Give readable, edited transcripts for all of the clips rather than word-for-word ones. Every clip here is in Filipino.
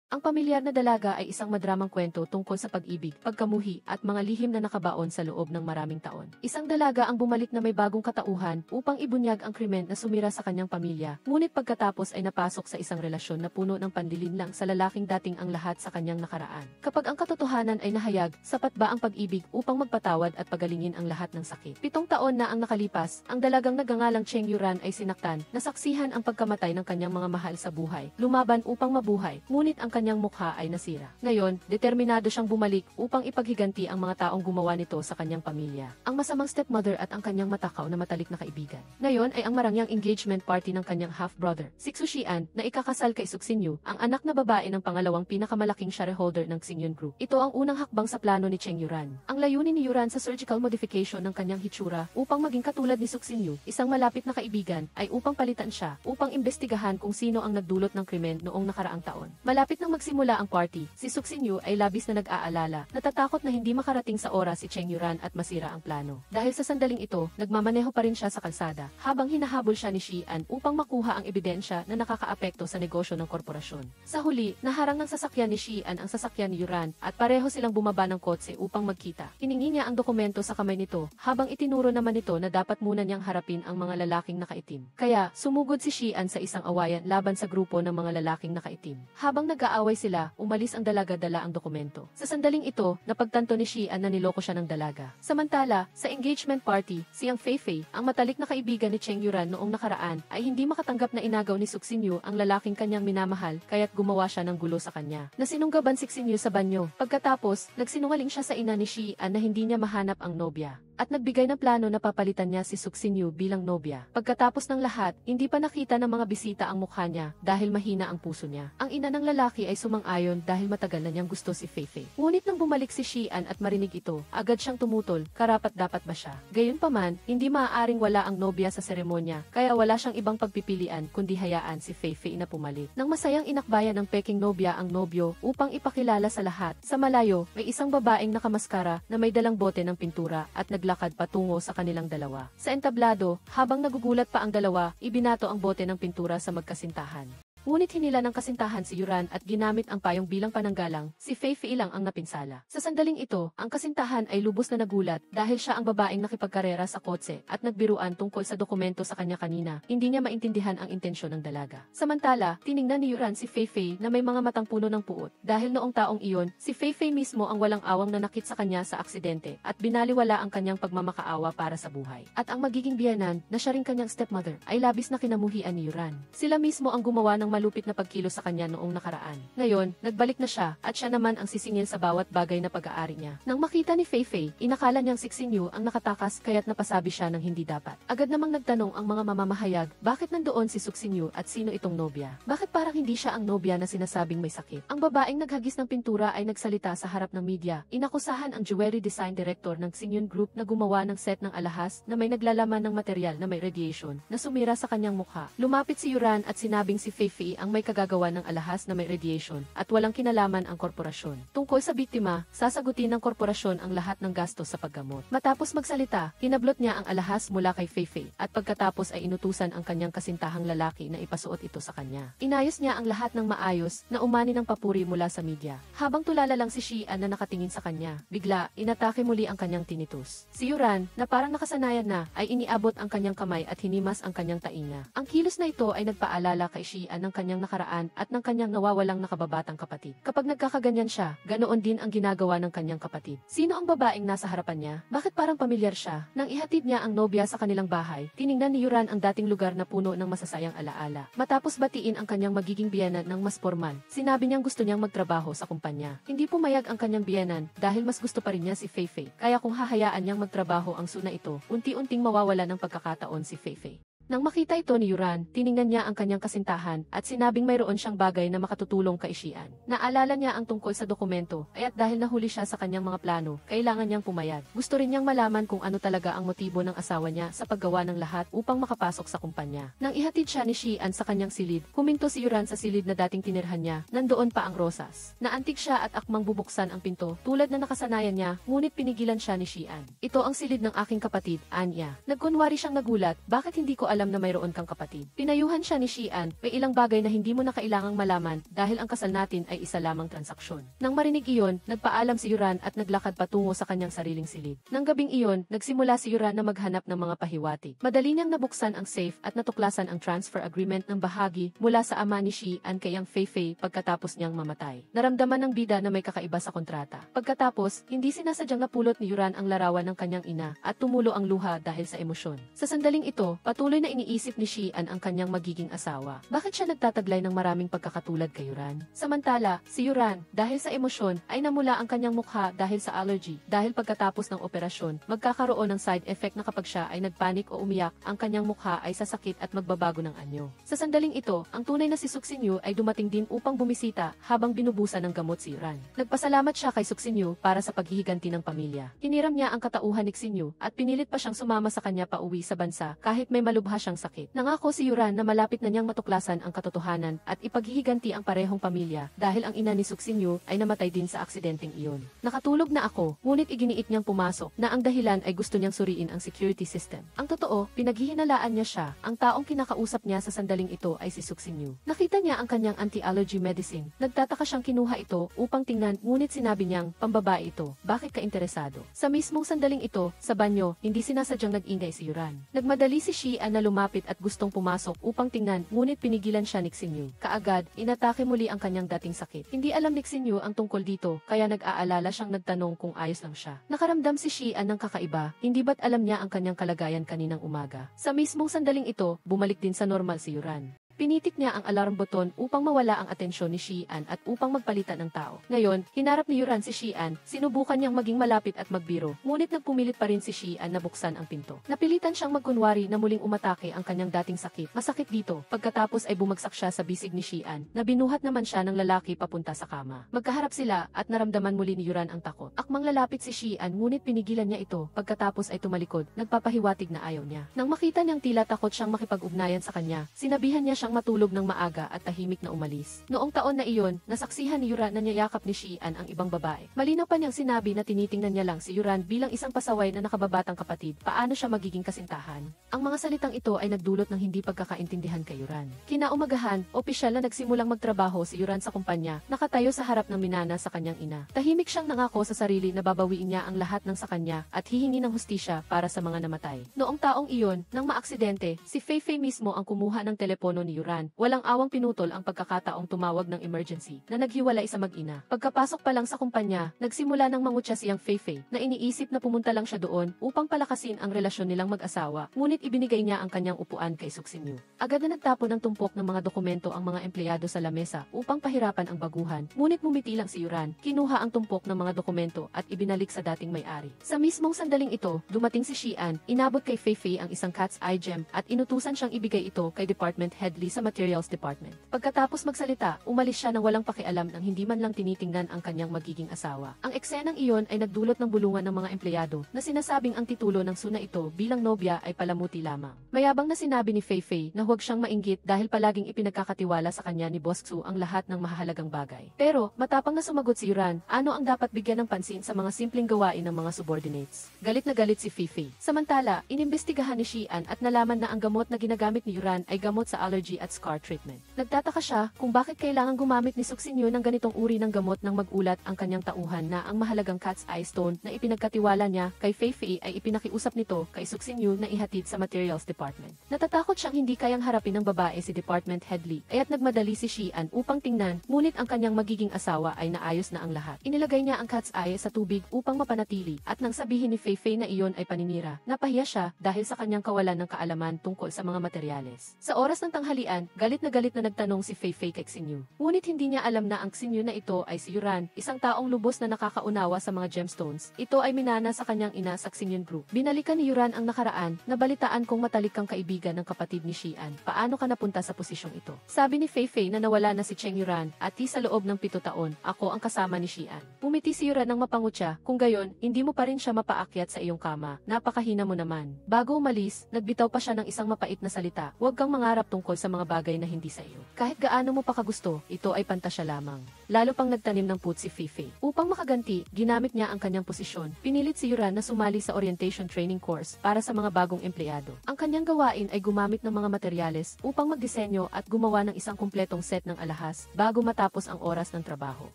Ang pamilyar na dalaga ay isang madramang kwento tungkol sa pag-ibig, pagkamuhi, at mga lihim na nakabaon sa loob ng maraming taon. Isang dalaga ang bumalik na may bagong katauhan upang ibunyag ang krimen na sumira sa kanyang pamilya, ngunit pagkatapos ay napasok sa isang relasyon na puno ng panlilinlang sa lalaking dating ang lahat sa kanyang nakaraan. Kapag ang katotohanan ay nahayag, sapat ba ang pag-ibig upang magpatawad at pagalingin ang lahat ng sakit? 7 taon na ang nakalipas, ang dalagang nagngangalang Cheng Yuran ay sinaktan, nasaksihan ang pagkamatay ng kanyang mga mahal sa buhay, lumaban upang mabuhay, ngunit ang kanyang mukha ay nasira. Ngayon, determinado siyang bumalik upang ipaghiganti ang mga taong gumawa nito sa kanyang pamilya. Ang masamang stepmother at ang kanyang matakaw na matalik na kaibigan. Ngayon ay ang marangyang engagement party ng kanyang half-brother, si Xu-Xian, na ikakasal kay Suxinyu, ang anak na babae ng pangalawang pinakamalaking shareholder ng Xingyun Group. Ito ang unang hakbang sa plano ni Cheng Yuran. Ang layunin ni Yuran sa surgical modification ng kanyang hitsura upang maging katulad ni Suxinyu, isang malapit na kaibigan, ay upang palitan siya, upang imbestigahan kung sino ang nagdulot ng krimen noong nakaraang taon. Malapit nang magsimula ang party, si Suxinyu ay labis na nag-aalala, natatakot na hindi makarating sa oras si Cheng Yuran at masira ang plano. Dahil sa sandaling ito, nagmamaneho pa rin siya sa kalsada, habang hinahabol siya ni Xian upang makuha ang ebidensya na nakakaapekto sa negosyo ng korporasyon. Sa huli, naharang ng sasakyan ni Xian ang sasakyan ni Yuran, at pareho silang bumaba ng kotse upang magkita. Hiningi niya ang dokumento sa kamay nito, habang itinuro naman nito na dapat muna niyang harapin ang mga lalaking nakaitim. Kaya, sumugod si Xian sa isang awayan laban sa grupo ng mga lalaking nakaitim. Habang nag-aaway sila, umalis ang dalaga dala ang dokumento. Sa sandaling ito, napagtanto ni Xian na niloko siya ng dalaga. Samantala, sa engagement party, siyang Fei-Fei, ang matalik na kaibigan ni Cheng Yuran noong nakaraan, ay hindi makatanggap na inagaw ni Suxinyu ang lalaking kanyang minamahal, kaya't gumawa siya ng gulo sa kanya. Nasinunggaban si Suxinyu sa banyo. Pagkatapos, nagsinungaling siya sa ina ni Xian na hindi niya mahanap ang nobya, at nagbigay ng plano na papalitan niya si Suxinyu bilang nobya. Pagkatapos ng lahat, hindi pa nakita ng mga bisita ang mukha niya dahil mahina ang puso niya. Ang ina ng lalaki ay sumang-ayon dahil matagal na niyang gusto si Fei-Fei. Ngunit nang bumalik si Xian at marinig ito, agad siyang tumutol, karapat-dapat ba siya? Gayunpaman, hindi maaaring wala ang nobya sa seremonya, kaya wala siyang ibang pagpipilian kundi hayaan si Fei-Fei na pumalit. Nang masayang inakbayan ng peking nobya ang nobyo upang ipakilala sa lahat, sa malayo, may isang babaeng nakamaskara na may dalang bote ng pintura at naglakad patungo sa kanilang dalawa. Sa entablado, habang nagugulat pa ang dalawa, ibinato ang bote ng pintura sa magkasintahan. Ngunit hinila ng kasintahan si Yuran at ginamit ang payong bilang pananggalang, si Fei-Fei lang ang napinsala. Sa sandaling ito, ang kasintahan ay lubos na nagulat dahil siya ang babaeng nakipagkarera sa kotse at nagbiruan tungkol sa dokumento sa kanya kanina. Hindi niya maintindihan ang intensyon ng dalaga. Samantala, tiningnan ni Yuran si Fei-Fei na may mga matang puno ng puot. Dahil noong taong iyon, si Fei-Fei mismo ang walang awang nanakit sa kanya sa aksidente at binaliwala ang kanyang pagmamakaawa para sa buhay. At ang magiging biyenan, na siya ring kanyang stepmother, ay labis na kinamuhian ni Yuran. Sila mismo ang gumawa ng malupit na pagkilos sa kanya noong nakaraan. Ngayon, nagbalik na siya, at siya naman ang sisingil sa bawat bagay na pag-aari niya. Nang makita ni Fei-Fei, inakala niyang Suxinyu ang nakatakas kaya't napasabi siya ng hindi dapat. Agad namang nagtanong ang mga mamamahayag, bakit nandoon si Suxinyu at sino itong nobya? Bakit parang hindi siya ang nobya na sinasabing may sakit? Ang babaeng naghagis ng pintura ay nagsalita sa harap ng media. Inakusahan ang jewelry design director ng Xingyun Group na gumawa ng set ng alahas na may naglalaman ng material na may radiation na sumira sa kanyang mukha. Lumapit si Yuran at sinabing si Fei-Fei ang may kagagawa ng alahas na may radiation at walang kinalaman ang korporasyon. Tungkol sa biktima, sasagutin ng korporasyon ang lahat ng gastos sa paggamot. Matapos magsalita, hinablot niya ang alahas mula kay Fei-Fei at pagkatapos ay inutusan ang kanyang kasintahang lalaki na ipasuot ito sa kanya. Inayos niya ang lahat ng maayos na umani ng papuri mula sa media. Habang tulala lang si Xian na nakatingin sa kanya, bigla, inatake muli ang kanyang tinnitus. Si Yuran, na parang nakasanayan na, ay iniabot ang kanyang kamay at hinimas ang kanyang tainga. Ang kilos na ito ay nagpaalala kay Xian ng kanyang nakaraan at ng kanyang nawawalang nakababatang kapatid. Kapag nagkakaganyan siya, ganoon din ang ginagawa ng kanyang kapatid. Sino ang babaeng nasa harapan niya? Bakit parang pamilyar siya? Nang ihatid niya ang nobya sa kanilang bahay, tiningnan ni Yuran ang dating lugar na puno ng masasayang alaala. Matapos batiin ang kanyang magiging biyenan ng mas formal, sinabi niyang gusto niyang magtrabaho sa kumpanya. Hindi pumayag ang kanyang biyenan dahil mas gusto pa rin niya si Fei-Fei. Kaya kung hahayaan niyang magtrabaho ang suna ito, unti-unting mawawala ng pagkakataon si Fei-Fei. Nang makita ito ni Yuran, tiningnan niya ang kanyang kasintahan at sinabing mayroon siyang bagay na makatutulong kay Xian. Naalala niya ang tungkol sa dokumento, at dahil nahuli siya sa kanyang mga plano, kailangan niyang pumayag. Gusto rin niyang malaman kung ano talaga ang motibo ng asawa niya sa paggawa ng lahat upang makapasok sa kumpanya. Nang ihatid siya ni Xian sa kanyang silid, huminto si Yuran sa silid na dating tinirhan niya, nandoon pa ang rosas. Naantig siya at akmang bubuksan ang pinto, tulad na nakasanayan niya, ngunit pinigilan siya ni Xian. Ito ang silid ng aking kapatid, Anya. Nagkunwari siyang nagulat, bakit hindi ko alam alam na mayroon kang kapatid. Pinayuhan siya ni Xian, may ilang bagay na hindi mo na kailangang malaman dahil ang kasal natin ay isa lamang transaksyon. Nang marinig iyon, nagpaalam si Yuran at naglakad patungo sa kanyang sariling silid. Nang gabing iyon, nagsimula si Yuran na maghanap ng mga pahiwatig. Madali niyang nabuksan ang safe at natuklasan ang transfer agreement ng bahagi mula sa ama ni Xian kay Yang Feifei pagkatapos niyang mamatay. Naramdaman ng bida na may kakaiba sa kontrata. Pagkatapos, hindi sinasadyang napulot ni Yuran ang larawan ng kanyang ina at tumulo ang luha dahil sa emosyon. Sa sandaling ito, patuloy na iniisip ni Xian ang kanyang magiging asawa. Bakit siya nagtataglay ng maraming pagkakatulad kay Yuran? Samantala, si Yuran, dahil sa emosyon, ay namula ang kanyang mukha dahil sa allergy. Dahil pagkatapos ng operasyon, magkakaroon ng side effect na kapag siya ay nagpanik o umiyak, ang kanyang mukha ay sasakit at magbabago ng anyo. Sa sandaling ito, ang tunay na si Suxinyu ay dumating din upang bumisita habang binubusan ng gamot si Yuran. Nagpasalamat siya kay Suxinyu para sa paghihiganti ng pamilya. Hiniram niya ang katauhan ni Xinyu at pinilit pa siyang sumama sa kanya pauwi sa bansa kahit may malubha siyang sakit. Nangako si Yuran na malapit na niyang matuklasan ang katotohanan at ipaghihiganti ang parehong pamilya dahil ang ina ni Suxinyu ay namatay din sa aksidenteng iyon. Nakatulog na ako, ngunit iginiit niyang pumasok na ang dahilan ay gusto niyang suriin ang security system. Ang totoo, pinaghihinalaan niya siya. Ang taong kinakausap niya sa sandaling ito ay si Suxinyu. Nakita niya ang kanyang anti-allergy medicine. Nagtataka siyang kinuha ito upang tingnan, ngunit sinabi niyang pambabae ito. Bakit ka interesado? Sa mismong sandaling ito, sa banyo, hindi sinasadyang nag-ingay si Yuran. Nagmadali si Xian na lumapit at gustong pumasok upang tingnan, ngunit pinigilan siya ni Xinyu. Kaagad, inatake muli ang kanyang dating sakit. Hindi alam ni Xinyu ang tungkol dito, kaya nag-aalala siyang nagtanong kung ayos lang siya. Nakaramdam si Xian ng kakaiba, hindi ba't alam niya ang kanyang kalagayan kaninang umaga. Sa mismong sandaling ito, bumalik din sa normal si Yuran. Pinitik niya ang alarm button upang mawala ang atensyon ni Xian at upang magpalitan ng tao. Ngayon, hinarap ni Yuran si Xian, sinubukan niyang maging malapit at magbiro, ngunit nagpumilit pa rin si Xian na buksan ang pinto. Napilitan siyang magkunwari na muling umatake ang kanyang dating sakit. Masakit dito, pagkatapos ay bumagsak siya sa bisig ni Xian, na binuhat naman siya ng lalaki papunta sa kama. Magkaharap sila at naramdaman muli ni Yuran ang takot. Akmang lalapit si Xian ngunit pinigilan niya ito, pagkatapos ay tumalikod, nagpapahiwatig na ayaw niya. Nang makita niyang tila takot siyang makipag-ugnayan sa kanya, sinabihan niya siyang matulog ng maaga at tahimik na umalis. Noong taon na iyon, nasaksihan ni Yuran na niyayakap ni Xian ang ibang babae. Malinaw pa niyang sinabi na tinitingnan niya lang si Yuran bilang isang pasaway na nakababatang kapatid. Paano siya magiging kasintahan? Ang mga salitang ito ay nagdulot ng hindi pagkakaintindihan kay Yuran. Kinaumagahan, opisyal na nagsimulang magtrabaho si Yuran sa kumpanya, nakatayo sa harap ng minana sa kanyang ina. Tahimik siyang nangako sa sarili na babawiin niya ang lahat ng sa kanya at hihingi ng hustisya para sa mga namatay. Noong taong iyon, nang maaksidente, si Feifei mismo ang kumuha ng telepono ni Yuran. Walang awang pinutol ang pagkakataong tumawag ng emergency na naghiwalay sa mag-ina. Pagkapasok pa lang sa kumpanya, nagsimula ng mangutya siyang Feifei na iniisip na pumunta lang siya doon upang palakasin ang relasyon nilang mag-asawa, ngunit ibinigay niya ang kanyang upuan kay Suxinyu. Agad na nagtapon ng tumpok ng mga dokumento ang mga empleyado sa lamesa upang pahirapan ang baguhan, ngunit mumiti lang si Yuran, kinuha ang tumpok ng mga dokumento at ibinalik sa dating may-ari. Sa mismong sandaling ito, dumating si Xian, inabot kay Feifei ang isang cat's eye gem at inutusan siyang ibigay ito kay Department Head Lee sa Materials Department. Pagkatapos magsalita, umalis siya nang walang pakialam nang hindi man lang tinitingnan ang kanyang magiging asawa. Ang eksenang iyon ay nagdulot ng bulungan ng mga empleyado na sinasabing ang titulo ng suna ito bilang nobya ay palamuti lamang. Mayabang na sinabi ni Feifei na huwag siyang mainggit dahil palaging ipinagkakatiwala sa kanya ni Boss Xu ang lahat ng mahahalagang bagay. Pero, matapang na sumagot si Yuran, ano ang dapat bigyan ng pansin sa mga simpleng gawain ng mga subordinates. Galit na galit si Feifei. Samantala, inimbestigahan ni Xian at nalaman na ang gamot na ginagamit ni Yuran ay gamot sa allergy at scar treatment. Nagtataka siya kung bakit kailangan gumamit ni Suxinyu ng ganitong uri ng gamot nang magulat ang kanyang tauhan na ang mahalagang cat's eye stone na ipinagkatiwala niya kay Feifei ay ipinakiusap nito kay Suxinyu na ihatid sa Materials Department. Natatakot siyang hindi kayang harapin ng babae si Department Head Lee, kaya't nagmadali si Xian upang tingnan, ngunit ang kanyang magiging asawa ay naayos na ang lahat. Inilagay niya ang cat's eye sa tubig upang mapanatili at nang sabihin ni Feifei na iyon ay paninira, napahiya siya dahil sa kanyang kawalan ng kaalaman tungkol sa mga materyales. Sa oras ng tanghalian, galit na nagtanong si Feifei kay Xinyu. Ngunit hindi niya alam na ang Xinyu na ito ay si Yuran, isang taong lubos na nakakaunawa sa mga gemstones. Ito ay minana sa kanyang ina sa Xinyan Group. Binalikan ni Yuran ang nakaraan, nabalitaan kung matalik kang kaibigan ng kapatid ni Xian. Paano ka napunta sa posisyong ito? Sabi ni Feifei na nawala na si Cheng Yuran at sa loob ng 7 taon, ako ang kasama ni Xian. Pumiti si Yuran ng mapangutya, kung gayon, hindi mo pa rin siya mapaakyat sa iyong kama. Napakahina mo naman. Bago umalis, nagbitaw pa siya ng isang mapait na salita. Huwag kang mangarap tungkol sa sa mga bagay na hindi sa iyo. Kahit gaano mo pa kagusto, ito ay pantasya lamang. Lalo pang nagtanim ng puot si Feifei. Upang makaganti, ginamit niya ang kanyang posisyon. Pinilit si Yuran na sumali sa orientation training course para sa mga bagong empleyado. Ang kanyang gawain ay gumamit ng mga materyales upang magdisenyo at gumawa ng isang kumpletong set ng alahas bago matapos ang oras ng trabaho.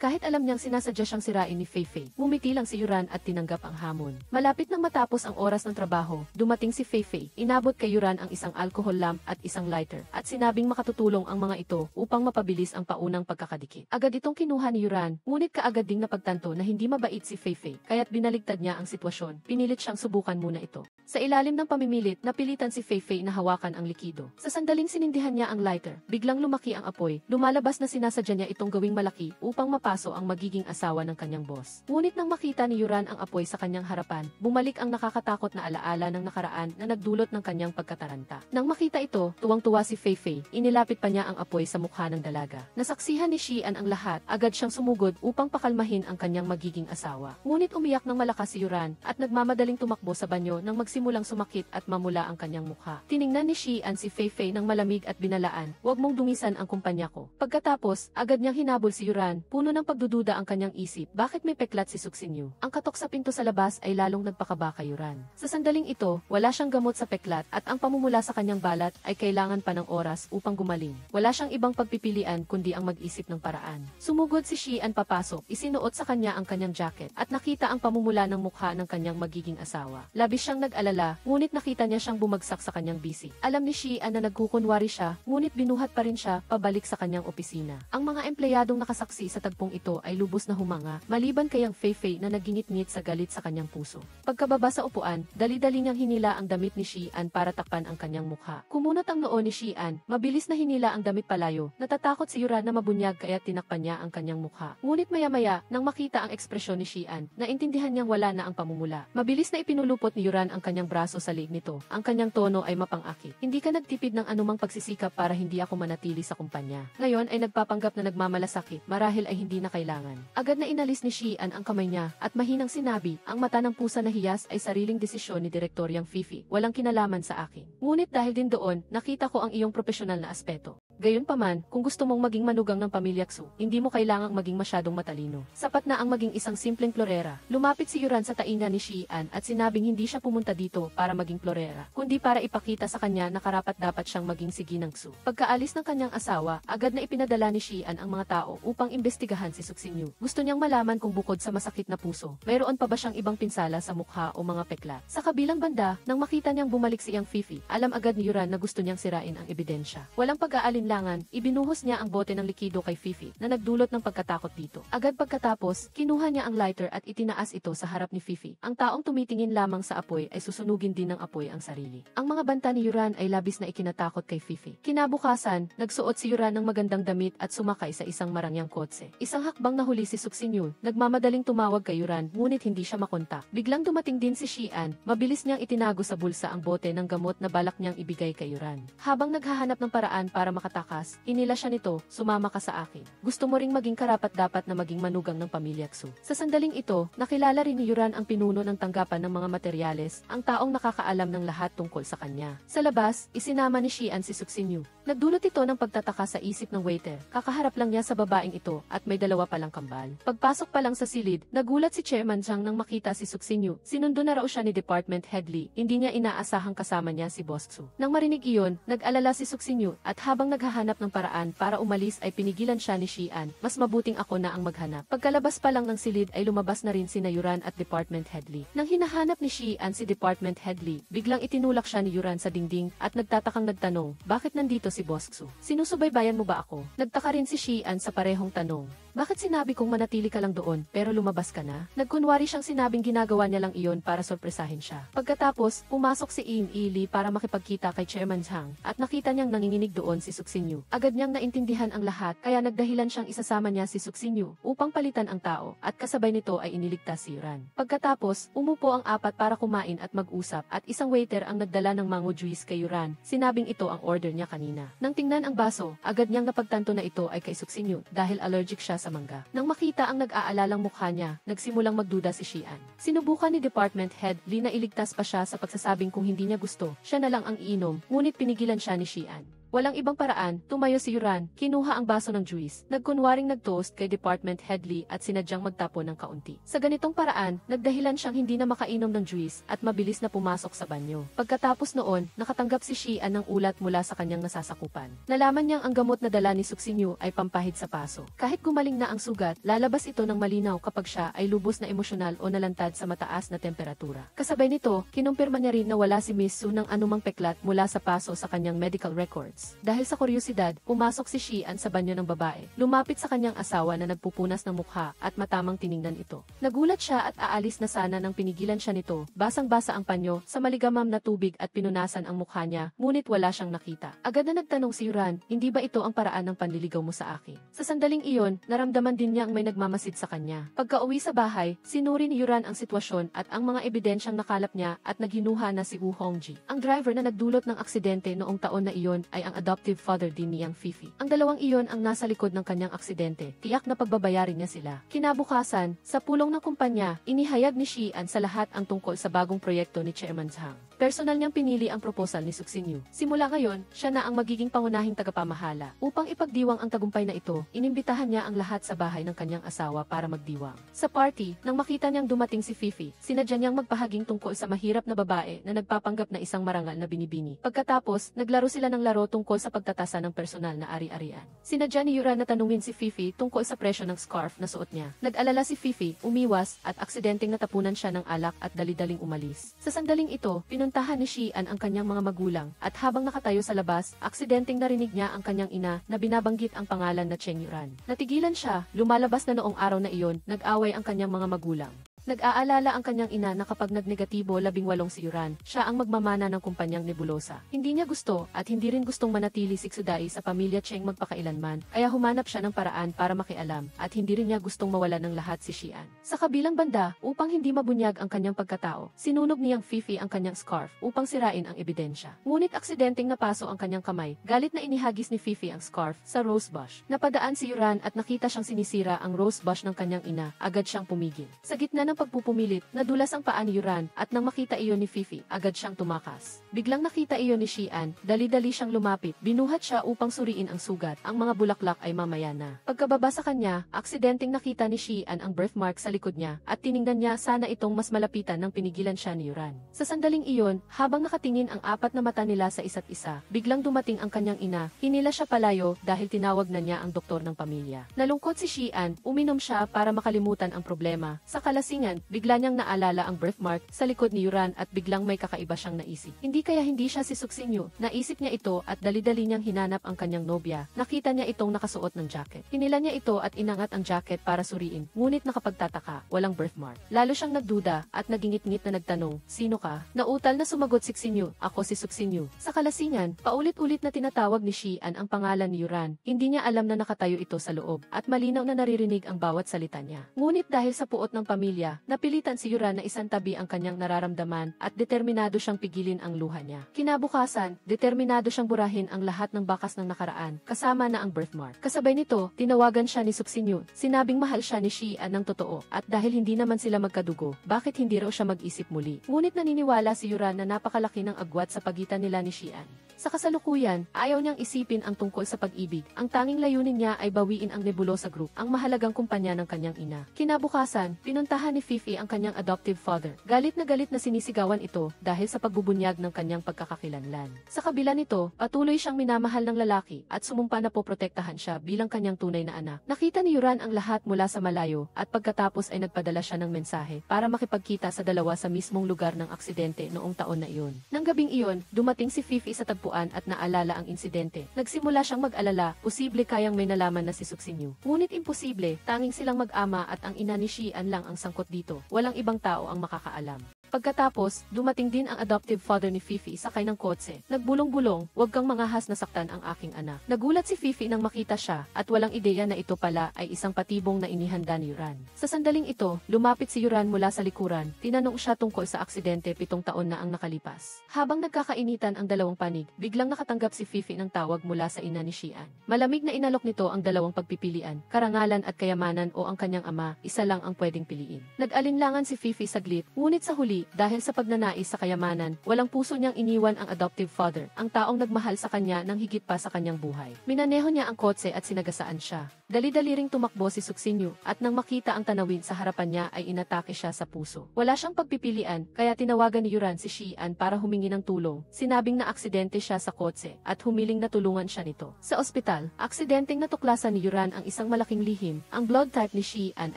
Kahit alam niyang sinasadya siyang sirain ni Feifei, ngumiti lang si Yuran at tinanggap ang hamon. Malapit nang matapos ang oras ng trabaho, dumating si Feifei, inabot kay Yuran ang isang alcohol lamp at isang lighter, at sinabing makatutulong ang mga ito upang mapabilis ang paunang pagkakadikit. Agad itong kinuha ni Yuran, ngunit kaagad ding napagtanto na hindi mabait si Feifei, kaya't binaligtad niya ang sitwasyon. Pinilit siyang subukan muna ito. Sa ilalim ng pamimilit, napilitan si Feifei na hawakan ang likido. Sa sandaling sinindihan niya ang lighter, biglang lumaki ang apoy. Lumalabas na sinasadya niya itong gawing malaki upang mapaso ang magiging asawa ng kanyang boss. Ngunit nang makita ni Yuran ang apoy sa kanyang harapan, bumalik ang nakakatakot na alaala ng nakaraan na nagdulot ng kanyang pagkataranta. Nang makita ito, tuwang-tuwa si Feifei, inilapit pa niya ang apoy sa mukha ng dalaga. Nasaksihan ni Xian ang lahat, agad siyang sumugod upang pakalmahin ang kanyang magiging asawa. Ngunit umiyak ng malakas si Yuran at nagmamadaling tumakbo sa banyo nang magsimulang sumakit at mamula ang kanyang mukha. Tiningnan ni Xian si Feifei ng malamig at binalaan, "Huwag mong dungisan ang kumpanya ko." Pagkatapos, agad niyang hinabol si Yuran, puno ng pagdududa ang kanyang isip, bakit may peklat si Suxinyu? Ang katok sa pinto sa labas ay lalong nagpakaba kay Yuran. Sa sandaling ito, wala siyang gamot sa peklat at ang pamumula sa kanyang balat ay kailangan pa ng oras upang gumaling. Wala siyang ibang pagpipilian kundi ang mag-isip ng paraan. Sumugod si Xian papasok, isinuot sa kanya ang kanyang jacket at nakita ang pamumula ng mukha ng kanyang magiging asawa. Labis siyang nag-alala, ngunit nakita niya siyang bumagsak sa kanyang bisig. Alam ni Xian na nagkukunwari siya, ngunit binuhat pa rin siya pabalik sa kanyang opisina. Ang mga empleyadong nakasaksi sa tagpong ito ay lubos na humanga, maliban kay ang Feifei na nagingit-ngit sa galit sa kanyang puso. Pagkababa sa upuan, dali-dali niyang hinila ang damit ni Xian para takpan ang kanyang mukha. Kumunot ang noo ni Xian, mabilis na hinila ang damit palayo. Natatakot si Yuran na mabunyag kaya tinakpan niya ang kanyang mukha. Ngunit maya-maya, nang makita ang ekspresyon ni Xian, naintindihan niyang wala na ang pamumula. Mabilis na ipinulupot ni Yuran ang kanyang braso sa liig nito. Ang kanyang tono ay mapang-akit. "Hindi ka nagtipid ng anumang pagsisikap para hindi ako manatili sa kumpanya. Ngayon ay nagpapanggap na nagmamalasakit, marahil ay hindi na kailangan." Agad na inalis ni Xian ang kamay niya at mahinang sinabi, "Ang mata ng pusa na hiyas ay sariling desisyon ni Direktoryang Feifei. Walang kinalaman sa akin. Ngunit dahil din doon, nakita ko ang iyong profesional na aspeto. Gayunpaman, kung gusto mong maging manugang ng pamilya Xu, hindi mo kailangang maging masyadong matalino. Sapat na ang maging isang simpleng florera." Lumapit si Yuran sa tainga ni Xian at sinabing hindi siya pumunta dito para maging florera, kundi para ipakita sa kanya na karapat-dapat siyang maging siginang Xu. Pagkaalis ng kanyang asawa, agad na ipinadala ni Xian ang mga tao upang imbestigahan si Suxinyu. Gusto niyang malaman kung bukod sa masakit na puso, mayroon pa ba siyang ibang pinsala sa mukha o mga peklat. Sa kabilang banda, nang makita niyang bumalik si Yang Feifei, alam agad ni Yuran na gusto niyang sirain ang ebidensya. Walang pag-aalinlangan, ibinuhos niya ang bote ng likido kay Feifei na nagdulot ng pagkatakot dito. Agad pagkatapos, kinuha niya ang lighter at itinaas ito sa harap ni Feifei. Ang taong tumitingin lamang sa apoy ay susunugin din ng apoy ang sarili. Ang mga banta ni Yuran ay labis na ikinatakot kay Feifei. Kinabukasan, nagsuot si Yuran ng magandang damit at sumakay sa isang marangyang kotse. Isang hakbang nahuli si Suxinyu, nagmamadaling tumawag kay Yuran ngunit hindi siya makontak. Biglang dumating din si Xian, mabilis niyang itinago sa bulsa ang bote ng gamot na balak niyang ibigay kay Yuran. Habang naghahanap ng paraan para makatakas, inila siya nito, "Sumama ka sa akin. Gusto mo ring maging karapat-dapat na maging manugang ng pamilya Xu." Sa sandaling ito, nakilala rin ni Yuran ang pinuno ng tanggapan ng mga materyales, ang taong nakakaalam ng lahat tungkol sa kanya. Sa labas, isinama ni Xian si Suxinyu. Nagdulot ito ng pagtataka sa isip ng waiter. Kakaharap lang niya sa babaeng ito at may dalawa palang kambal. Pagpasok pa lang sa silid, nagulat si Chairman Zhang nang makita si Suxinyu. Sinundo na raw siya ni Department Head Li. Hindi niya inaasahang kasama niya si Boss Xu. Nang marinig iyon, nag-alala si Suxinyu at habang naghahanap ng paraan para umalis ay pinigilan siya ni Xian. "Mas mabuting ako na ang maghanap." Pagkalabas pa lang ng silid ay lumabas na rin sina Yuran at Department Head Li. Nang hinahanap ni Xian si Department Head Li, biglang itinulak siya ni Yuran sa dingding at nagtatakang nagtanong, "Bakit nandito si Boss Xu? Sinusubaybayan mo ba ako?" Nagtaka rin si Xian sa parehong tanong. "Bakit sinabi kong manatili ka lang doon pero lumabas ka na?" Nagkunwari siyang sinabing ginagawa niya lang iyon para sorpresahin siya. Pagkatapos, pumasok si Yin Ili para makipagkita kay Chairman Zhang at nakita niyang nanginginig doon si Suxinyu. Agad niyang naintindihan ang lahat kaya nagdahilan siyang isasama niya si Suxinyu upang palitan ang tao at kasabay nito ay iniligtas si Yuran. Pagkatapos, umupo ang apat para kumain at mag-usap at isang waiter ang nagdala ng mango juice kay Yuran. Sinabing ito ang order niya kanina. Nang tingnan ang baso, agad niyang napagtanto na ito ay kay Suxinyu dahil allergic siya sa mangga. Nang makita ang nag-aalalang mukha niya, nagsimulang magduda si Xian. Sinubukan ni Department Head Li na iligtas pa siya sa pagsasabing kung hindi niya gusto, siya na lang ang iinom, ngunit pinigilan siya ni Xian. Walang ibang paraan, tumayo si Yuran, kinuha ang baso ng juice, nagkunwaring nag-toast kay Department Head Lee at sinadyang magtapon ng kaunti. Sa ganitong paraan, nagdahilan siyang hindi na makainom ng juice at mabilis na pumasok sa banyo. Pagkatapos noon, nakatanggap si Xian ng ulat mula sa kanyang nasasakupan. Nalaman niyang ang gamot na dala ni Suxinyu ay pampahid sa paso. Kahit gumaling na ang sugat, lalabas ito ng malinaw kapag siya ay lubos na emosyonal o nalantad sa mataas na temperatura. Kasabay nito, kinumpirma niya rin na wala si Miss Su ng anumang peklat mula sa paso sa kanyang medical records. Dahil sa kuryosidad, pumasok si Xian sa banyo ng babae. Lumapit sa kanyang asawa na nagpupunas ng mukha at matamang tiningnan ito. Nagulat siya at aalis na sana nang pinigilan siya nito. Basang-basa ang panyo sa maligamam na tubig at pinunasan ang mukha niya, ngunit wala siyang nakita. Agad na nagtanong si Yuran, hindi ba ito ang paraan ng panliligaw mo sa akin? Sa sandaling iyon, naramdaman din niya ang may nagmamasid sa kanya. Pagka-uwi sa bahay, sinuri ni Yuran ang sitwasyon at ang mga ebidensyang nakalap niya at naghinuha na si Wu Hongji. Ang driver na nagdulot ng aksidente noong taon na iyon ay ang adoptive father din ni Yang Fifi. Ang dalawang iyon ang nasa likod ng kanyang aksidente. Tiyak na pagbabayarin niya sila. Kinabukasan, sa pulong ng kumpanya, inihayag ni Xian sa lahat ang tungkol sa bagong proyekto ni Chairman Zhang. Personal niyang pinili ang proposal ni Suxinyu. Simula ngayon, siya na ang magiging pangunahing tagapamahala. Upang ipagdiwang ang tagumpay na ito, inimbitahan niya ang lahat sa bahay ng kanyang asawa para magdiwang. Sa party, nang makita niyang dumating si Fifi, sinadya niyang magpahaging tungkol sa mahirap na babae na nagpapanggap na isang marangal na binibini. Pagkatapos, naglaro sila ng laro tungkol sa pagtatasa ng personal na ari-arian. Sinadya ni Yuran na tanungin si Fifi tungkol sa presyo ng scarf na suot niya. Nag-alala si Fifi, umiwas, at aksidenteng natapunan siya ng alak at dali-daling umalis. Sa sandaling ito, pinuntahan ni Xian ang kanyang mga magulang, at habang nakatayo sa labas, aksidenteng narinig niya ang kanyang ina na binabanggit ang pangalan na Cheng Yuran. Natigilan siya, lumalabas na noong araw na iyon, nag-away ang kanyang mga magulang. Nag-aalala ang kanyang ina na kapag nagnegatibo 18 si Yuran, siya ang magmamana ng kumpanyang Nebulosa. Hindi niya gusto at hindi rin gustong manatili si Xudai sa pamilya Cheng magpakailanman, kaya humanap siya ng paraan para makialam at hindi rin niya gustong mawalan ng lahat si Xian. Sa kabilang banda, upang hindi mabunyag ang kanyang pagkatao, sinunog niyang Fifi ang kanyang scarf upang sirain ang ebidensya. Ngunit aksidenteng napaso ang kanyang kamay, galit na inihagis ni Fifi ang scarf sa rose bush. Napadaan si Yuran at nakita siyang sinisira ang rose bush ng kanyang ina, agad siyang pumigil. Sa gitna ng pagpupumilit, nadulas ang paa ni Yuran at nang makita iyon ni Fifi, agad siyang tumakas. Biglang nakita iyon ni Xian, dali-dali siyang lumapit, binuhat siya upang suriin ang sugat. Ang mga bulaklak ay mamaya na. Pagkababa sa kanya, aksidenteng nakita ni Xian ang birthmark sa likod niya at tiningnan niya sana itong mas malapitan nang pinigilan siya ni Yuran. Sa sandaling iyon, habang nakatingin ang apat na mata nila sa isa't isa, biglang dumating ang kanyang ina, hinila siya palayo dahil tinawag na niya ang doktor ng pamilya. Nalungkot si Xian, uminom siya para makalimutan ang problema. Sa kalasingan, bigla niyang naalala ang birthmark sa likod ni Yuran at biglang may kakaiba siyang naisip. Hindi kaya hindi siya si Suxinyu, naisip niya ito at dali-dali niyang hinanap ang kanyang nobya. Nakita niya itong nakasuot ng jacket. Hinila niya ito at inangat ang jacket para suriin, ngunit nakapagtataka, walang birthmark. Lalo siyang nagduda at nagingit-ngit na nagtanong, "Sino ka?" Nautal na sumagot si Suxinyu, "Ako si Suxinyu." Sa kalasingan, paulit-ulit na tinatawag ni Xian ang pangalan ni Yuran. Hindi niya alam na nakatayo ito sa loob at malinaw na naririnig ang bawat salita niya. Ngunit dahil sa puot ng pamilya, napilitan si Yuran na isantabi ang kanyang nararamdaman at determinado siyang pigilin ang luha niya. Kinabukasan, determinado siyang burahin ang lahat ng bakas ng nakaraan, kasama na ang birthmark. Kasabay nito, tinawagan siya ni Suxinyu. Sinabing mahal siya ni Xian ng totoo at dahil hindi naman sila magkadugo, bakit hindi raw siya mag-isip muli. Ngunit naniniwala si Yuran na napakalaki ng agwat sa pagitan nila ni Xian. Sa kasalukuyan, ayaw niyang isipin ang tungkol sa pag-ibig. Ang tanging layunin niya ay bawiin ang Nebulosa Group, ang mahalagang kumpanya ng kanyang ina. Kinabukasan, pinuntahan ni Fifi ang kanyang adoptive father. Galit na sinisigawan ito dahil sa pagbubunyag ng kanyang pagkakakilanlan. Sa kabila nito, patuloy siyang minamahal ng lalaki at sumumpa na poprotektahan siya bilang kanyang tunay na anak. Nakita ni Yuran ang lahat mula sa malayo at pagkatapos ay nagpadala siya ng mensahe para makipagkita sa dalawa sa mismong lugar ng aksidente noong taon na iyon. Nang gabing iyon, dumating si Fifi sa tagpuan at naalala ang insidente. Nagsimula siyang mag-alala, posible kayang may nalaman na si Suxinyu. Ngunit imposible, tanging silang mag-ama at ang ina ni Xian lang ang sangkot dito. Walang ibang tao ang makakaalam. Pagkatapos, dumating din ang adoptive father ni Fifi sakay ng kotse. Nagbulong-bulong, "Huwag kang mangahas na saktan ang aking anak." Nagulat si Fifi nang makita siya at walang ideya na ito pala ay isang patibong na inihanda ni Yuran. Sa sandaling ito, lumapit si Yuran mula sa likuran. Tinanong siya tungkol sa aksidente 7 taon na ang nakalipas. Habang nagkakainitan ang dalawang panig, biglang nakatanggap si Fifi ng tawag mula sa ina ni Xian. Malamig na inalok nito ang dalawang pagpipilian, karangalan at kayamanan o ang kanyang ama, isa lang ang pwedeng piliin. Nag-alinlangan si Fifi saglit, ngunit sa huli, Muli, dahil sa pagnanais sa kayamanan, walang puso niyang iniwan ang adoptive father, ang taong nagmahal sa kanya ng higit pa sa kanyang buhay. Minaneho niya ang kotse at sinagasaan siya. Dali-dali ring tumakbo si Suksinyo at nang makita ang tanawin sa harapan niya ay inatake siya sa puso. Wala siyang pagpipilian kaya tinawagan ni Yuran si Xian para humingi ng tulong. Sinabing na aksidente siya sa kotse at humiling na tulungan siya nito. Sa ospital, aksidenteng natuklasan ni Yuran ang isang malaking lihim. Ang blood type ni Xian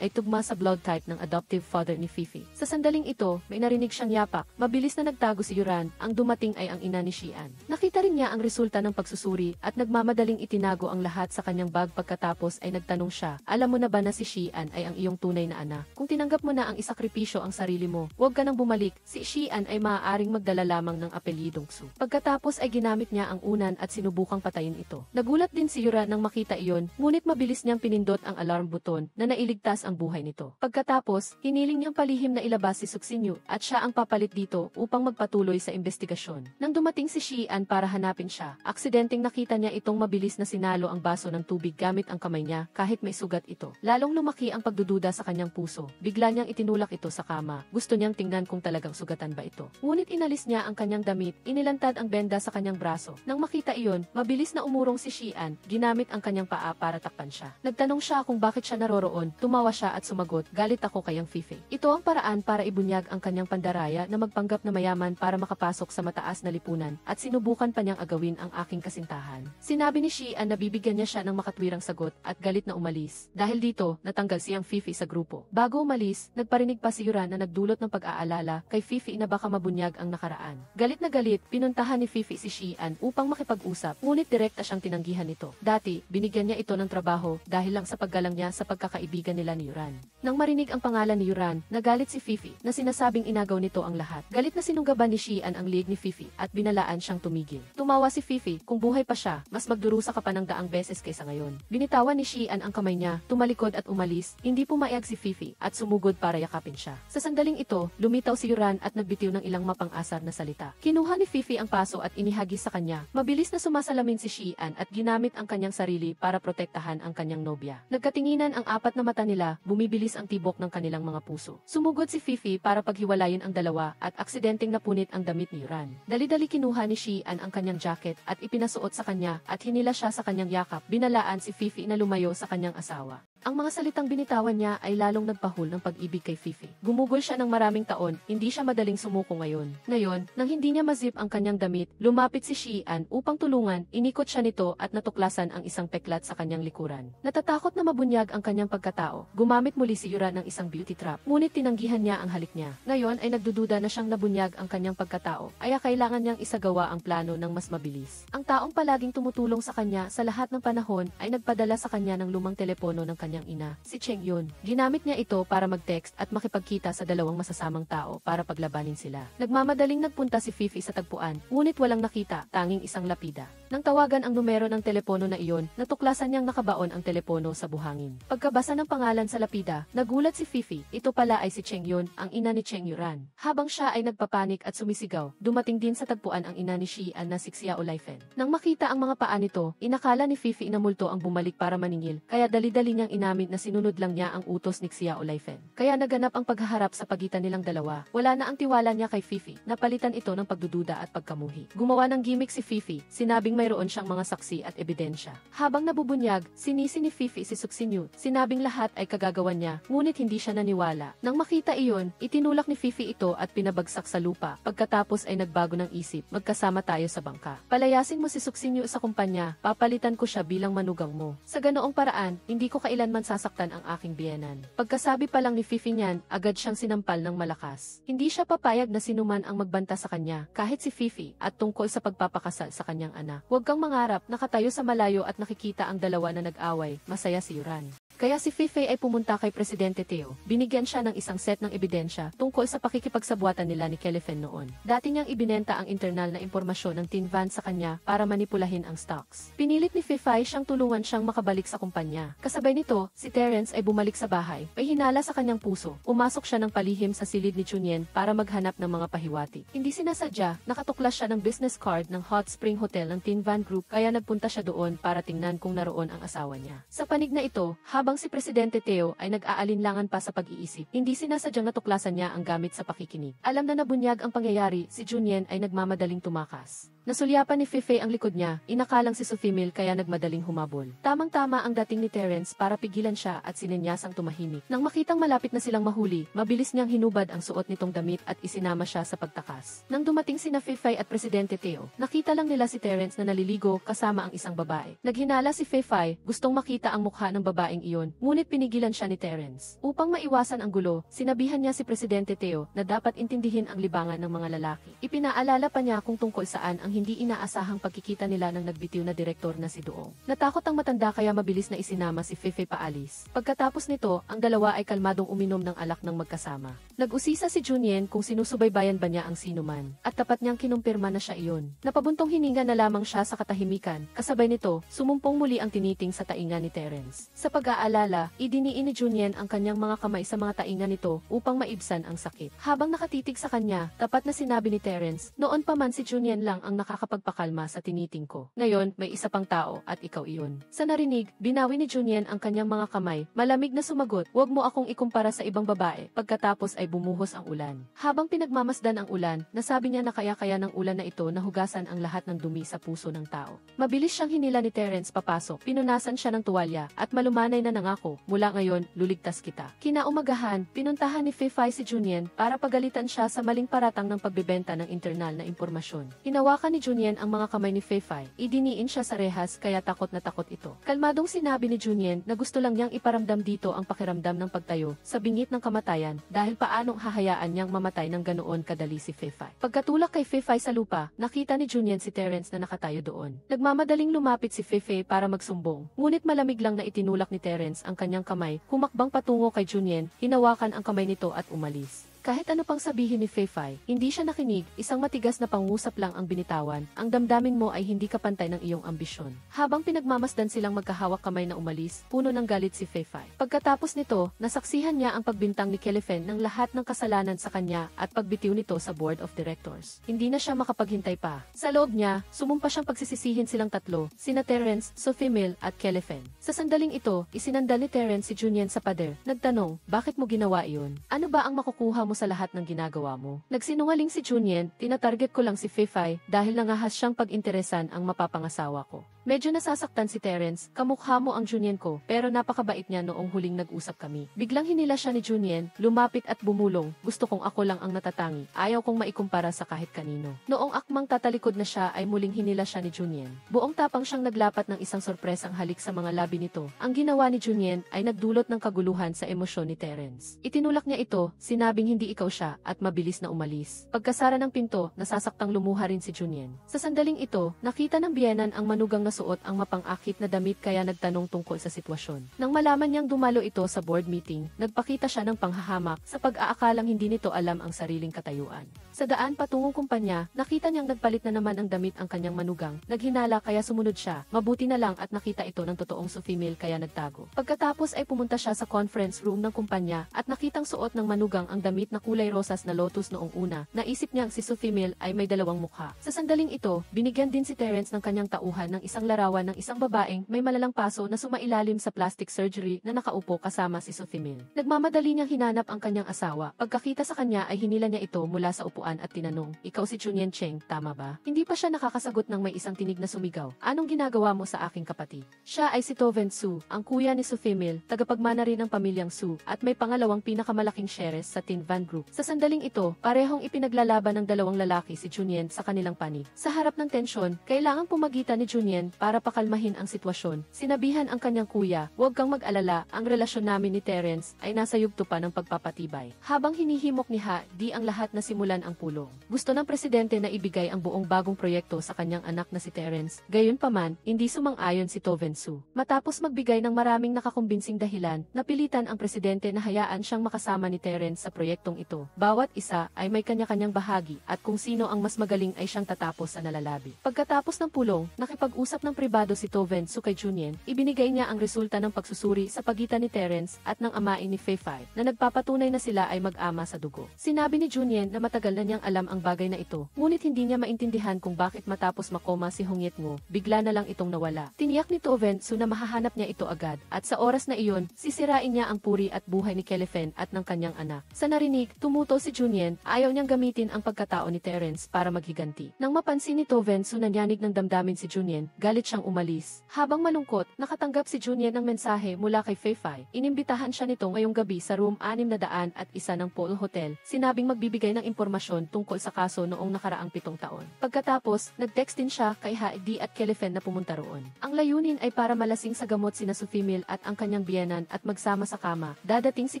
ay tugma sa blood type ng adoptive father ni Fifi. Sa sandaling ito, may narinig siyang yapak. Mabilis na nagtago si Yuran, ang dumating ay ang ina ni Xian. Nakita rin niya ang resulta ng pagsusuri at nagmamadaling itinago ang lahat sa kanyang bag pagkatapos ay nagtanong siya, alam mo na ba na si Xian ay ang iyong tunay na anak? Kung tinanggap mo na ang isakripisyo ang sarili mo, huwag ka nang bumalik, si Xian ay maaaring magdala lamang ng apelyidong Su. Pagkatapos ay ginamit niya ang unan at sinubukang patayin ito. Nagulat din si Yuran nang makita iyon, ngunit mabilis niyang pinindot ang alarm button na nailigtas ang buhay nito. Pagkatapos, hiniling niyang palihim na ilabas si Suksinyo at siya ang papalit dito upang magpatuloy sa investigasyon. Nang dumating si Xian para hanapin siya, aksidenteng nakita niya itong mabilis na sinalo ang baso ng tubig gamit ang kamay niya kahit may sugat ito. Lalong lumaki ang pagdududa sa kanyang puso. Bigla niyang itinulak ito sa kama. Gusto niyang tingnan kung talagang sugatan ba ito. Ngunit inalis niya ang kanyang damit, inilantad ang benda sa kanyang braso. Nang makita iyon, mabilis na umurong si Xian, ginamit ang kanyang paa para takpan siya. Nagtanong siya kung bakit siya naroroon, tumawa siya at sumagot, galit ako kayang Fifi. Ito ang paraan para ibunyag ang kanyang pandaraya na magpanggap na mayaman para makapasok sa mataas na lipunan at sinubukan pa niyang agawin ang aking kasintahan. Sinabi ni Xian na bibigyan niya siya ng makatwirang sagot at galit na umalis. Dahil dito, natanggal siyang Fifi sa grupo. Bago umalis, nagparinig pa si Yuran na nagdulot ng pag-aalala kay Fifi na baka mabunyag ang nakaraan. Galit na galit, pinuntahan ni Fifi si Xian upang makipag-usap, ngunit direkta siyang tinanggihan nito. Dati, binigyan niya ito ng trabaho dahil lang sa paggalang niya sa pagkakaibigan nila ni Yuran. Nang marinig ang pangalan ni Yuran, nagalit si Fifi na sinasabing inagaw nito ang lahat. Galit na sinunggaban ni Xian ang liig ni Fifi at binalaan siyang tumigil. Tumawa si Fifi, kung buhay pa siya, mas magdurusa ka pa ng daang beses kaysa ngayon. Binitawan ni Xian ang kamay niya, tumalikod at umalis, hindi pumayag si Fifi at sumugod para yakapin siya. Sa sandaling ito, lumitaw si Yuran at nagbitiw ng ilang mapang-asar na salita. Kinuha ni Fifi ang paso at inihagis sa kanya. Mabilis na sumasalamin si Xian at ginamit ang kanyang sarili para protektahan ang kanyang nobya. Nagkatinginan ang apat na mata nila, bumibilis ang tibok ng kanilang mga puso. Sumugod si Fifi para paghiwalayin ang dalawa at aksidenteng napunit ang damit ni Yuran. Dali-dali kinuha ni Xian ang kanyang jacket at ipinasuot sa kanya at hinila siya sa kanyang yakap. Binalaan si Fifi na lumayo sa kanyang asawa. Ang mga salitang binitawan niya ay lalong nagpahul ng pag-ibig kay Fifi. Gumugol siya ng maraming taon, hindi siya madaling sumuko ngayon. Ngayon, nang hindi niya mazip ang kanyang damit, lumapit si Xian upang tulungan, inikot siya nito at natuklasan ang isang peklat sa kanyang likuran. Natatakot na mabunyag ang kanyang pagkatao, gumamit muli si Yuran ng isang beauty trap, ngunit tinanggihan niya ang halik niya. Ngayon ay nagdududa na siyang nabunyag ang kanyang pagkatao, kaya kailangan niyang isagawa ang plano ng mas mabilis. Ang taong palaging tumutulong sa kanya sa lahat ng panahon ay nagpadala sa kanya ng lumang telepono ng kanyang ina, si Cheng Yun. Ginamit niya ito para mag-text at makipagkita sa dalawang masasamang tao para paglabanin sila. Nagmamadaling nagpunta si Fifi sa tagpuan, ngunit walang nakita, tanging isang lapida. Nang tawagan ang numero ng telepono na iyon, natuklasan niyang nakabaon ang telepono sa buhangin. Pagkabasa ng pangalan sa lapida, nagulat si Fifi, ito pala ay si Cheng Yun, ang ina ni Cheng Yuran. Habang siya ay nagpapanik at sumisigaw, dumating din sa tagpuan ang ina ni Xian na si Xiao Laifen. Nang makita ang mga paa nito, inakala ni Fifi na multo ang bumalik para maningil, kaya dali-dali niyang inamin na sinunod lang niya ang utos ni Xiao Laifen. Kaya naganap ang paghaharap sa pagitan nilang dalawa. Wala na ang tiwala niya kay Fifi, napalitan ito ng pagdududa at pagkamuhi. Gumawa ng gimmick si Fifi, sinabing mayroon siyang mga saksi at ebidensya. Habang nabubunyag, sinisi ni Fifi si Suksinyo, sinabing lahat ay kagagawan niya, ngunit hindi siya naniwala. Nang makita iyon, itinulak ni Fifi ito at pinabagsak sa lupa. Pagkatapos ay nagbago ng isip, magkasama tayo sa bangka. Palayasin mo si Suksinyo sa kumpanya, papalitan ko siya bilang manugang mo. Sa ganoong paraan, hindi ko kailanman sasaktan ang aking biyenan. Pagkasabi pa lang ni Fifi niyan, agad siyang sinampal ng malakas. Hindi siya papayag na sinuman ang magbanta sa kanya, kahit si Fifi, at tungkol sa pagpapakasal sa kanyang anak. Huwag kang mangarap, nakatayo sa malayo at nakikita ang dalawa na nag-away, masaya si Yuran. Kaya si Fifi ay pumunta kay Presidente Teo. Binigyan siya ng isang set ng ebidensya tungkol sa pakikipagsabuatan nila ni Kelefen noon. Dati niyang ibinenta ang internal na impormasyon ng Tin Van sa kanya para manipulahin ang stocks. Pinilit ni Fifi siyang tulungan siyang makabalik sa kumpanya. Kasabay nito, si Terence ay bumalik sa bahay. May hinala sa kanyang puso. Umasok siya ng palihim sa silid ni Chunyen para maghanap ng mga pahiwati. Hindi sinasadya, nakatuklas siya ng business card ng Hot Spring Hotel ng Tin Van Group kaya nagpunta siya doon para tingnan kung naroon ang asawa niya. Sa panig na ito, Habang si Presidente Teo ay nag-aalinlangan pa sa pag-iisip, hindi sinasadyang natuklasan niya ang gamit sa pakikinig. Alam na nabunyag ang pangyayari, si Junien ay nagmamadaling tumakas. Nasulyapan ni Feifei ang likod niya, inakalang si Sufimil kaya nagmadaling humabol. Tamang-tama ang dating ni Terence para pigilan siya at sinenyasang tumahimik. Nang makitang malapit na silang mahuli, mabilis niyang hinubad ang suot nitong damit at isinama siya sa pagtakas. Nang dumating sina Feifei at Presidente Teo, nakita lang nila si Terence na naliligo kasama ang isang babae. Naghinala si Feifei, gustong makita ang mukha ng babaeng iyon, ngunit pinigilan siya ni Terence. Upang maiwasan ang gulo, sinabihan niya si Presidente Teo na dapat intindihin ang libangan ng mga lalaki. Ipinaalala pa niya kung tungkol saan ang hindi inaasahang pagkikita nila ng nagbitiw na direktor na si Duong. Natakot ang matanda kaya mabilis na isinama si Feifei paalis. Pagkatapos nito, ang dalawa ay kalmadong uminom ng alak ng magkasama. Nag-usisa si Junien kung sinusubaybayan ba niya ang sinuman, at tapat niyang kinumpirma na siya iyon. Napabuntong hininga na lamang siya sa katahimikan, kasabay nito, sumumpong muli ang tiniting sa tainga ni Terence. Sa pag-aalala, idiniin ni Junien ang kanyang mga kamay sa mga tainga nito upang maibsan ang sakit. Habang nakatitig sa kanya, tapat na sinabi ni Terence, noon pa man si Junien lang ang nakakapagpakalma sa tiniting ko. Ngayon, may isa pang tao at ikaw iyon. Sa narinig, binawi ni Junien ang kanyang mga kamay, malamig na sumagot, "Huwag mo akong ikumpara sa ibang babae." Pagkatapos ay bumuhos ang ulan. Habang pinagmamasdan ang ulan, nasabi niya na kaya-kaya ng ulan na ito na hugasan ang lahat ng dumi sa puso ng tao. Mabilis siyang hinila ni Terence papasok, pinunasan siya ng tuwalya, at malumanay na nangako, "Mula ngayon, luligtas kita." Kinaumagahan, pinuntahan ni Feifei si Junien para pagalitan siya sa maling paratang ng pagbebenta ng internal na impormasyon. Hinawakan ni Junien ang mga kamay ni Feifei, idiniin siya sa rehas kaya takot na takot ito. Kalmadong sinabi ni Junien na gusto lang niyang iparamdam dito ang pakiramdam ng pagtayo sa bingit ng kamatayan dahil paanong hahayaan niyang mamatay ng ganoon kadali si Feifei. Pagkatulak kay Feifei sa lupa, nakita ni Junien si Terence na nakatayo doon. Nagmamadaling lumapit si Feifei para magsumbong, ngunit malamig lang na itinulak ni Terence ang kanyang kamay, humakbang patungo kay Junien, hinawakan ang kamay nito at umalis. Kahit ano pang sabihin ni Feifei, hindi siya nakinig, isang matigas na pangusap lang ang binitawan, ang damdamin mo ay hindi kapantay ng iyong ambisyon. Habang pinagmamasdan silang magkahawak kamay na umalis, puno ng galit si Feifei. Pagkatapos nito, nasaksihan niya ang pagbintang ni Kelefen ng lahat ng kasalanan sa kanya at pagbitiw nito sa Board of Directors. Hindi na siya makapaghintay pa. Sa loob niya, sumumpa siyang pagsisisihin silang tatlo, sina Terence, Sufimil at Kelefen. Sa sandaling ito, isinandal ni Terence si Junien sa pader. Nagtanong, "Bakit mo ginawa iyon? Ano ba ang makukuha mo sa lahat ng ginagawa mo?" Nagsinungaling si Junien, "Tinatarget ko lang si Feifei dahil nangahas siyang pag-interesan ang mapapangasawa ko." Medyo nasasaktan si Terence, "Kamukha mo ang Junien ko, pero napakabait niya noong huling nag-usap kami." Biglang hinila siya ni Junien, lumapit at bumulong, "Gusto kong ako lang ang natatangi, ayaw kong maikumpara sa kahit kanino." Noong akmang tatalikod na siya ay muling hinila siya ni Junien. Buong tapang siyang naglapat ng isang sorpresang halik sa mga labi nito. Ang ginawa ni Junien ay nagdulot ng kaguluhan sa emosyon ni Terence. Itinulak niya ito, sinabing hindi ikaw siya, at mabilis na umalis. Pagkasara ng pinto, nasasaktang lumuha rin si Junien. Sa sandaling ito, nakita ng biyenan ang manugang na suot ang mapang-akit na damit kaya nagtanong tungkol sa sitwasyon. Nang malaman niyang dumalo ito sa board meeting, nagpakita siya ng panghahamak sa pag-aakalang hindi nito alam ang sariling katayuan. Sa daan patungong kumpanya, nakita niyang nagpalit na naman ang damit ang kanyang manugang. Naghinala kaya sumunod siya, mabuti na lang at nakita ito ng totoong Sufimil kaya nagtago. Pagkatapos ay pumunta siya sa conference room ng kumpanya at nakitang suot ng manugang ang damit na kulay rosas na lotus noong una. Naisip niyang si Sufimil ay may dalawang mukha. Sa sandaling ito, binigyan din si Terence ng kanyang tauhan ng isang larawan ng isang babaeng may malalang paso na sumailalim sa plastic surgery na nakaupo kasama si Sufimil. Nagmamadali niyang hinanap ang kanyang asawa. Pagkakita sa kanya ay hinila niya ito mula sa upuan at tinanong, "Ikaw si Junien Cheng, tama ba?" Hindi pa siya nakakasagot nang may isang tinig na sumigaw, "Anong ginagawa mo sa aking kapatid?" Siya ay si Toven Su, ang kuya ni Sufimil, tagapagmana rin ng pamilyang Su, at may pangalawang pinakamalaking shares sa Tin Van Group. Sa sandaling ito, parehong ipinaglalaban ng dalawang lalaki si Junien sa kanilang panig. Sa harap ng tensyon, kailangang pumagitan ni Junien para pakalmahin ang sitwasyon. Sinabihan ang kanyang kuya, "Huwag kang mag-alala, ang relasyon namin ni Terence ay nasa yugto pa ng pagpapatibay." Habang hinihimok ni Di ang lahat na simulan ang pulong. Gusto ng presidente na ibigay ang buong bagong proyekto sa kanyang anak na si Terence. Gayunpaman, hindi sumang-ayon si Toven Su. Matapos magbigay ng maraming nakakumbinsing dahilan, napilitan ang presidente na hayaan siyang makasama ni Terence sa proyektong ito. Bawat isa ay may kanya-kanyang bahagi at kung sino ang mas magaling ay siyang tatapos sa nalalabi. Pagkatapos ng pulong, nakipag-usap Nagsulat ng pribado si To Ven Soo kay Junyen, ibinigay niya ang resulta ng pagsusuri sa pagitan ni Terence at ng amain ni Fei Fai na nagpapatunay na sila ay mag-ama sa dugo. Sinabi ni Junyen na matagal na niyang alam ang bagay na ito, ngunit hindi niya maintindihan kung bakit matapos makoma si Hong Yet-ngo, bigla na lang itong nawala. Tiniyak ni To Ven Soo na mahahanap niya ito agad, at sa oras na iyon, sisirain niya ang puri at buhay ni Kelefen at ng kanyang anak. Sa narinig, tumuto si Junyen, ayaw niyang gamitin ang pagkatao ni Terence para maghiganti. Nang mapansin ni To Ven Soo na yanig ng damdamin si Junyen, galit siyang umalis. Habang malungkot, nakatanggap si Junyen ng mensahe mula kay Fei Fai. Inimbitahan siya nito ngayong gabi sa room 601 ng Polo Hotel. Sinabing magbibigay ng impormasyon tungkol sa kaso noong nakaraang 7 taon. Pagkatapos, nag-text din siya kay Haedi at Kelefen na pumunta roon. Ang layunin ay para malasing sa gamot sina Sufimil at ang kanyang biyenan at magsama sa kama. Dadating si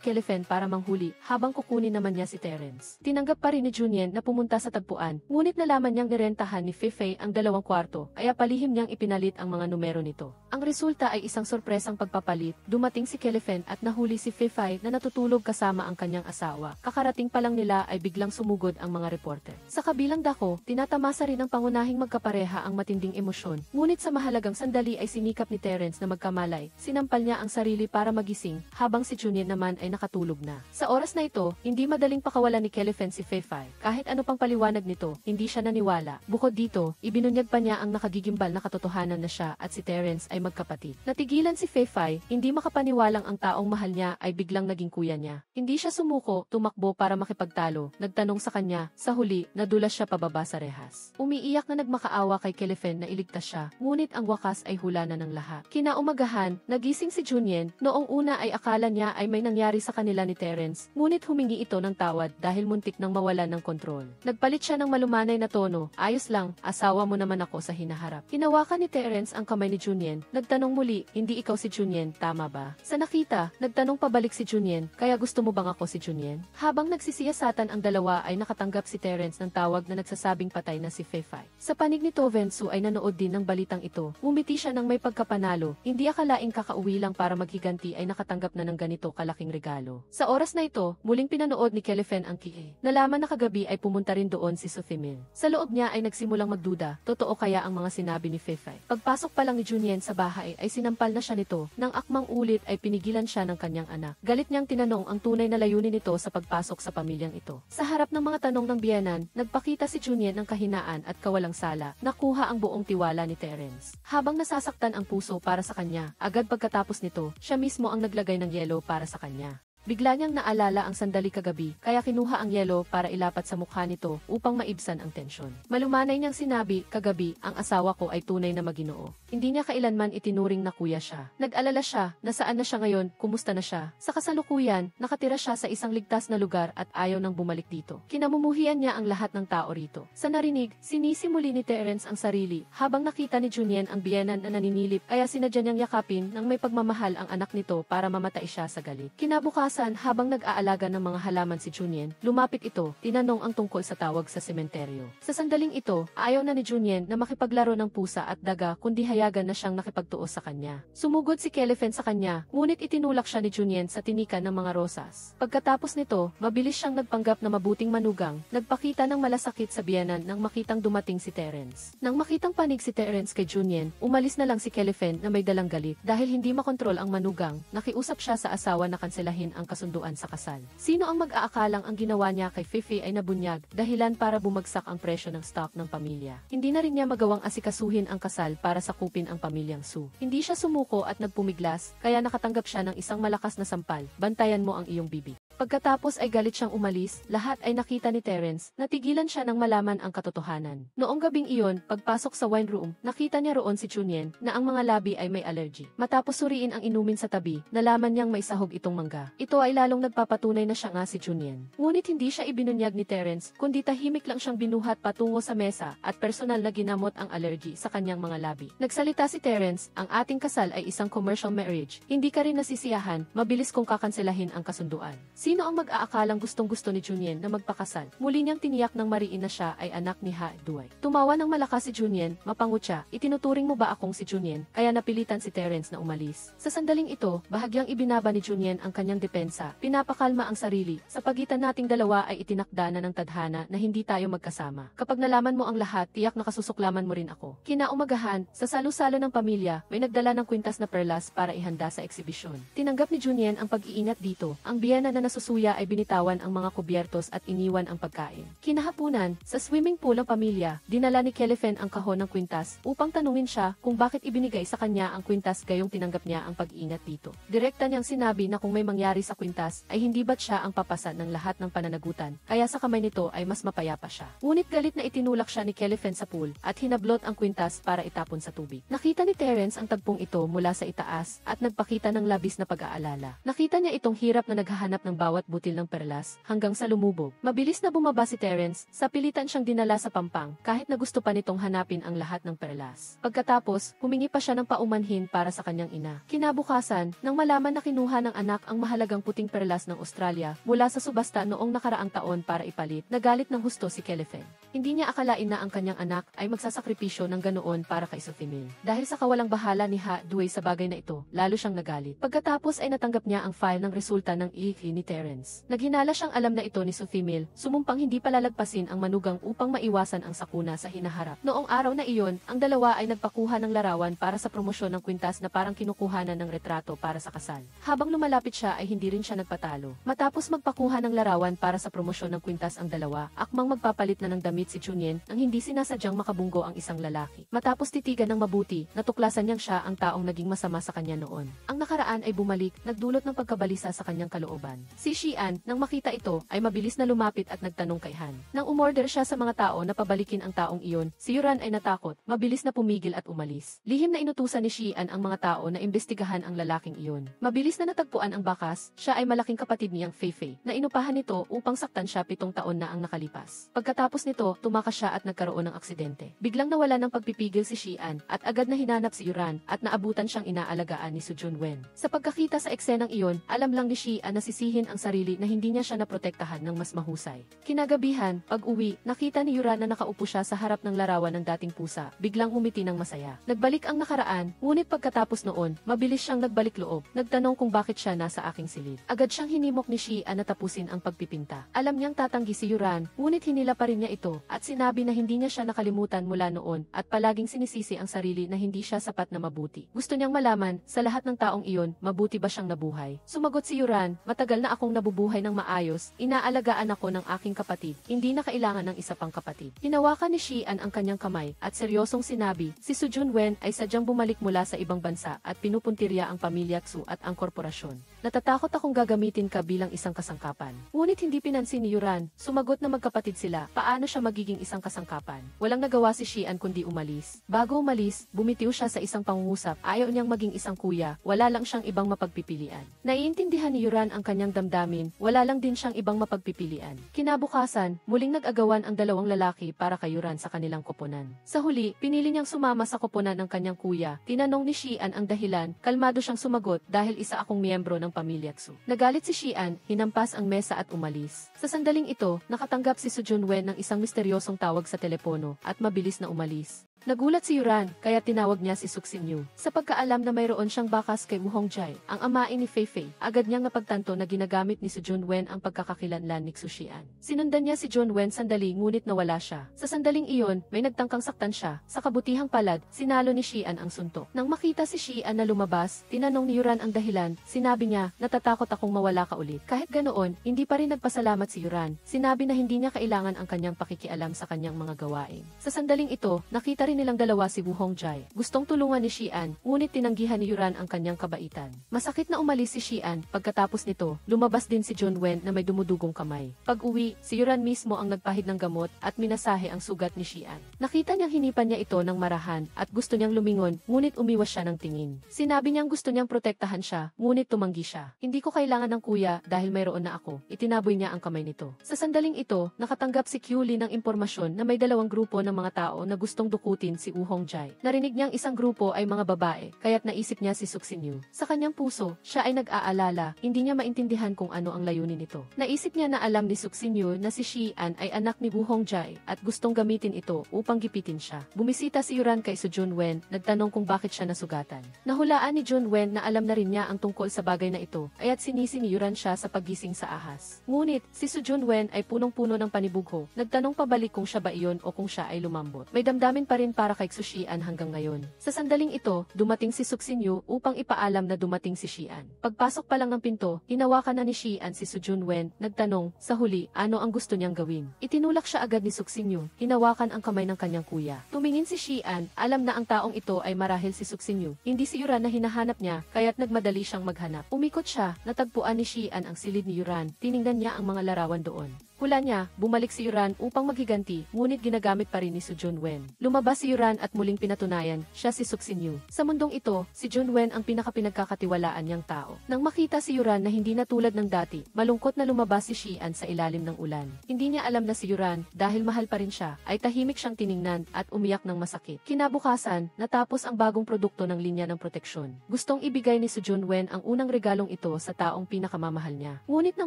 Kelefen para manghuli habang kukunin naman niya si Terence. Tinanggap pa rin ni Junyen na pumunta sa tagpuan, ngunit nalaman niyang nirentahan ni Fei Fei ang 2 kwarto, kaya palihim niyang ipinalit ang mga numero nito. Ang resulta ay isang sorpresang pagpapalit. Dumating si Kelefen at nahuli si Fei Fai na natutulog kasama ang kanyang asawa. Kakarating pa lang nila ay biglang sumugod ang mga reporter. Sa kabilang dako, tinatamasa rin ng pangunahing magkapareha ang matinding emosyon. Ngunit sa mahalagang sandali ay sinikap ni Terence na magkamalay. Sinampal niya ang sarili para magising, habang si Junyen naman ay nakatulog na. Sa oras na ito, hindi madaling pakawalan ni Kelefen si Fei Fai. Kahit ano pang paliwanag nito, hindi siya naniwala. Bukod dito, ibinunyag pa niya ang nakagigimbal na katotohanan na siya at si Terence ay magkapatid. Natigilan si Fei Fai, hindi makapaniwalang ang taong mahal niya ay biglang naging kuya niya. Hindi siya sumuko, tumakbo para makipagtalo. Nagtanong sa kanya, sa huli, nadulas siya pababa sa rehas. Umiiyak na nagmakaawa kay Kelefen na iligtas siya, ngunit ang wakas ay hula na ng lahat. Kinaumagahan, nagising si Junyen. Noong una ay akala niya ay may nangyari sa kanila ni Terence, ngunit humingi ito ng tawad dahil muntik nang mawalan ng kontrol. Nagpalit siya ng malumanay na tono, ayos lang, asawa mo naman ako sa hinaharap. Hinawakan ni Terence ang kamay ni Junyen. Nagtanong muli, hindi ikaw si Junyen, tama ba? Sa nakita, nagtanong pabalik si Junyen, kaya gusto mo bang ako si Junyen? Habang nagsisiyasatan ang dalawa ay nakatanggap si Terence ng tawag na nagsasabing patay na si Fei Fai. Sa panig ni To Ven Soo ay nanood din ng balitang ito. Ngumiti siya ng may pagkapanalo, hindi akalaing kakauwi lang para maghiganti ay nakatanggap na ng ganito kalaking regalo. Sa oras na ito, muling pinanood ni Kelefen ang Kie. Nalaman na kagabi ay pumunta rin doon si Sufimil. Sa loob niya ay nagsimulang magduda, totoo kaya ang mga sinabi ni Fei Fai. Pagpasok pa lang ni Junyen sa bahay ay sinampal na siya nito, nang akmang ulit ay pinigilan siya ng kanyang anak. Galit niyang tinanong ang tunay na layunin nito sa pagpasok sa pamilyang ito. Sa harap ng mga tanong ng biyenan, nagpakita si Junyen ng kahinaan at kawalang sala, nakuha ang buong tiwala ni Terence. Habang nasasaktan ang puso para sa kanya, agad pagkatapos nito, siya mismo ang naglagay ng yelo para sa kanya. Bigla niyang naalala ang sandali kagabi, kaya kinuha ang yelo para ilapat sa mukha nito upang maibsan ang tensyon. Malumanay niyang sinabi, kagabi, ang asawa ko ay tunay na maginoo. Hindi niya kailanman itinuring na kuya siya. Nag-alala siya, nasaan na siya ngayon, kumusta na siya. Sa kasalukuyan, nakatira siya sa isang ligtas na lugar at ayaw nang bumalik dito. Kinamumuhian niya ang lahat ng tao rito. Sa narinig, sinisimuli ni Terence ang sarili, habang nakita ni Junyen ang biyenan na naninilip, kaya sinadya niyang yakapin ng may pagmamahal ang anak nito para mamatay siya sa galit. Kinabukasan, habang nag-aalaga ng mga halaman si Junyen, lumapit ito, tinanong ang tungkol sa tawag sa sementeryo. Sa sandaling ito, ayaw na ni Junyen na makipaglaro ng pusa at daga kundi hayagan na siyang nakipagtuos sa kanya. Sumugod si Kelefen sa kanya, ngunit itinulak siya ni Junyen sa tinikan ng mga rosas. Pagkatapos nito, mabilis siyang nagpanggap na mabuting manugang, nagpakita ng malasakit sa biyenan nang makitang dumating si Terence. Nang makitang panig si Terence kay Junyen, umalis na lang si Kelefen na may dalang galit dahil hindi makontrol ang manugang, nakiusap siya sa asawa na kanselahin ang kasunduan sa kasal. Sino ang mag-aakalang ang ginawa niya kay Fei Fei ay nabunyag, dahilan para bumagsak ang presyo ng stock ng pamilya. Hindi na rin niya magawang asikasuhin ang kasal para sakupin ang pamilyang Su. Hindi siya sumuko at nagpumiglas, kaya nakatanggap siya ng isang malakas na sampal, bantayan mo ang iyong bibig. Pagkatapos ay galit siyang umalis, lahat ay nakita ni Terence, natigilan siya nang malaman ang katotohanan. Noong gabing iyon, pagpasok sa wine room, nakita niya roon si Junyen, na ang mga labi ay may allergy. Matapos suriin ang inumin sa tabi, nalaman niyang may sahog itong mangga. Ito ay lalong nagpapatunay na siya nga si Junyen. Ngunit hindi siya ibinunyag ni Terence, kundi tahimik lang siyang binuhat patungo sa mesa, at personal na ginamot ang allergy sa kanyang mga labi. Nagsalita si Terence, ang ating kasal ay isang commercial marriage, hindi ka rin nasisiyahan, mabilis kong kakanselahin ang kasunduan. Sino ang mag-aakalang gustong-gusto ni Junyen na magpakasal? Muli niyang tiniyak ng mariin na siya ay anak ni Ha Duay. Tumawa ng malakas si Junyen, mapangutya, itinuturing mo ba akong si Junyen? Kaya napilitan si Terence na umalis. Sa sandaling ito, bahagyang ibinaba ni Junyen ang kanyang depensa, pinapakalma ang sarili. Sa pagitan nating dalawa ay itinakda na ng tadhana na hindi tayo magkasama. Kapag nalaman mo ang lahat, tiyak na kasusuklaman mo rin ako. Kinaumagahan, sa salo-salo ng pamilya, may nagdala ng kwintas na perlas para ihanda sa eksibisyon. Tinanggap ni Junyen ang pag-iingat dito. Ang biyena na nasusuya ay binitawan ang mga kubyertos at iniwan ang pagkain. Kinahapunan, sa swimming pool ng pamilya, dinala ni Kelefen ang kahon ng kwintas upang tanungin siya kung bakit ibinigay sa kanya ang kwintas gayong tinanggap niya ang pag-iingat dito. Direkta niyang sinabi na kung may mangyari sa kwintas ay hindi ba't siya ang papasa ng lahat ng pananagutan, kaya sa kamay nito ay mas mapayapa siya. Ngunit galit na itinulak siya ni Kelefen sa pool at hinablot ang kwintas para itapon sa tubig. Nakita ni Terence ang tagpong ito mula sa itaas at nagpakita ng labis na pag-aalala. Nakita niya itong hirap na naghahanap ng bawat butil ng perlas hanggang sa lumubog. Mabilis na bumaba si Terence, sa pilitan siyang dinala sa pampang kahit na gusto pa nitong hanapin ang lahat ng perlas. Pagkatapos, humingi pa siya ng paumanhin para sa kanyang ina. Kinabukasan, nang malaman na kinuha ng anak ang mahalagang puting perlas ng Australia mula sa subasta noong nakaraang taon para ipalit, nagalit ng husto si Kelefen. Hindi niya akalain na ang kanyang anak ay magsasakripisyo ng ganoon para kay Sophie. Dahil sa kawalang bahala ni Ha Duay sa bagay na ito, lalo siyang nagalit. Pagkatapos ay natanggap niya ang file ng resulta ng EEG ni Terence. Naghinala siyang alam na ito ni Sophie, sumumpang hindi palalagpasin ang manugang upang maiwasan ang sakuna sa hinaharap. Noong araw na iyon, ang dalawa ay nagpakuha ng larawan para sa promosyon ng kwintas na parang kinukuhanan ng retrato para sa kasal. Habang lumalapit siya ay hindi rin siya nagpatalo. Matapos magpakuha ng larawan para sa promosyon ng kwintas ang dalawa, akmang magpapalit na ng damit si Junyen nang hindi sinasadyang makabunggo ang isang lalaki. Matapos titigan ng mabuti, natuklasan niyang siya ang taong naging masama sa kanya noon. Ang nakaraan ay bumalik, nagdulot ng pagkabalisa sa kanyang kalooban. Si Xian, nang makita ito, ay mabilis na lumapit at nagtanong kay Han. Nang umorder siya sa mga tao na pabalikin ang taong iyon, si Yuran ay natakot, mabilis na pumigil at umalis. Lihim na inutusan ni Xian ang mga tao na imbestigahan ang lalaking iyon. Mabilis na natagpuan ang bakas, siya ay malaking kapatid niyang Feifei, na inupahan nito upang saktan siya 7 taon na ang nakalipas. Pagkatapos nito, tumakas siya at nagkaroon ng aksidente. Biglang nawala ng pagpipigil si Xian at agad na hinanap si Yuran at naabutan siyang inaalagaan ni Su Junwen. Sa pagkakita sa eksenang iyon, alam lang ni Xian na sisihin ang sarili na hindi niya siya naprotektahan ng mas mahusay. Kinagabihan, pag-uwi, nakita ni Yuran na nakaupo siya sa harap ng larawan ng dating pusa, biglang umiti ng masaya. Nagbalik ang nakaraan, ngunit pagkatapos noon, mabilis siyang nagbalik loob, nagtanong kung bakit siya nasa aking silid. Agad siyang hinimok ni Xian na tapusin ang pagpipinta. Alam niyang tatanggi si Yuran, ngunit hinila pa rin niya ito, at sinabi na hindi niya siya nakalimutan mula noon, at palaging sinisisi ang sarili na hindi siya sapat na mabuti. Gusto niyang malaman, sa lahat ng taong iyon, mabuti ba siyang nabuhay? Sumagot si Yuran, matagal na akong nabubuhay ng maayos, inaalagaan ako ng aking kapatid, hindi na kailangan ng isa pang kapatid. Hinawakan ni Xian ang kanyang kamay, at seryosong sinabi, si Su Junwen ay sadyang bumalik mula sa ibang bansa at pinupuntirya ang pamilya Xu at ang korporasyon. Natatakot akong gagamitin ka bilang isang kasangkapan. Ngunit hindi pinansin ni Yuran, sumagot na magkapatid sila, paano siya magiging isang kasangkapan? Walang nagawa si Xian kundi umalis. Bago umalis, bumitiw siya sa isang pangungusap, ayaw niyang maging isang kuya, wala lang siyang ibang mapagpipilian. Naiintindihan ni Yuran ang kanyang damdamin, wala lang din siyang ibang mapagpipilian. Kinabukasan, muling nag-agawan ang dalawang lalaki para kay Yuran sa kanilang koponan. Sa huli, pinili niyang sumama sa koponan ng kanyang kuya. Tinanong ni Xian ang dahilan, kalmado siyang sumagot dahil isa akong miyembro ng pamilya Xu. Nagalit si Xian, hinampas ang mesa at umalis. Sa sandaling ito, nakatanggap si Su Junwen ng isang misteryosong tawag sa telepono at mabilis na umalis. Nagulat si Yuran, kaya tinawag niya si Suxinyu. Sa pagkaalam na mayroon siyang bakas kay Wu Hongjai, ang amain ni Feifei, agad niyang napagtanto na ginagamit ni Su Junwen ang pagkakakilanlan ni Xu Xian. Sinundan niya si Junwen sandali ngunit nawala siya. Sa sandaling iyon, may nagtangkang saktan siya. Sa kabutihang palad, sinalo ni Xian ang suntok. Nang makita si Xian na lumabas, tinanong ni Yuran ang dahilan. Sinabi niya, natatakot akong mawala ka ulit. Kahit ganoon, hindi pa rin nagpasalamat si Yuran. Sinabi na hindi niya kailangan ang kanyang pakikialam sa kanyang mga gawain. Sa sandaling ito, nakita rin nilang dalawa si Wu Hongjai. Gustong tulungan ni Xian, ngunit tinanggihan ni Yuran ang kanyang kabaitan. Masakit na umalis si Xian, pagkatapos nito, lumabas din si Junwen na may dumudugong kamay. Pag-uwi, si Yuran mismo ang nagpahid ng gamot at minasahe ang sugat ni Xian. Nakita niyang hinipan niya ito ng marahan at gusto niyang lumingon, ngunit umiwas siya ng tingin. Sinabi niyang gusto niyang protektahan siya, ngunit tumanggi siya. Hindi ko kailangan ng kuya dahil mayroon na ako. Itinaboy niya ang kamay nito. Sa sandaling ito, nakatanggap si Qiuli ng impormasyon na may dalawang grupo ng mga tao na gustong dukutin gamitin si Woo Hong-jae. Narinig niyang isang grupo ay mga babae, kaya't naisip niya si Suk-sin-yu. Sa kanyang puso, siya ay nag-aalala, hindi niya maintindihan kung ano ang layunin nito. Naisip niya na alam ni Suk-sin-yu na si Shi-an ay anak ni Woo Hong-jae at gustong gamitin ito upang gipitin siya. Bumisita si Yuran kay Soo Jun-wen, nagtanong kung bakit siya nasugatan. Nahulaan ni Jun-wen na alam na rin niya ang tungkol sa bagay na ito, kaya't sinisi ni Yuran siya sa paggising sa ahas. Ngunit, si Soo Jun-wen ay punong-puno ng panibugho, nagtanong pabalik kung siya ba iyon o kung siya ay lumambot. May damdamin pa rin para kay Shi-an hanggang ngayon. Sa sandaling ito, dumating si Suk-sin-yu upang ipaalam na dumating si Shi-an. Pagpasok pa lang ng pinto, hinawakan na ni Shi-an si Soo Jun-wen, nagtanong, sa huli, ano ang gusto niyang gawin. Itinulak siya agad ni Suk-sin-yu, hinawakan ang kamay ng kanyang kuya. Tumingin si Shi-an, alam na ang taong ito ay marahil si Suk-sin-yu. Hindi si Yuran na hinahanap niya, kaya't nagmadali siyang maghanap. Umikot siya, natagpuan ni Shi-an ang silid ni Yuran, tiningnan niya ang mga larawan doon. Hula niya, bumalik si Yuran upang maghiganti, ngunit ginagamit pa rin ni Soo Jun-wen. Lumabas si Yuran at muling pinatunayan, siya si Suk-sin-yu. Sa mundong ito, si Jun-wen ang pinakapinagkakatiwalaan niyang tao. Nang makita si Yuran na hindi na tulad ng dati, malungkot na lumabas si Shi-an sa ilalim ng ulan. Hindi niya alam na si Yuran, dahil mahal pa rin siya, ay tahimik siyang tiningnan at umiyak ng masakit. Kinabukasan, natapos ang bagong produkto ng linya ng proteksyon. Gustong ibigay ni Soo Jun-wen ang unang regalong ito sa taong pinakamamahal niya. Ngunit nang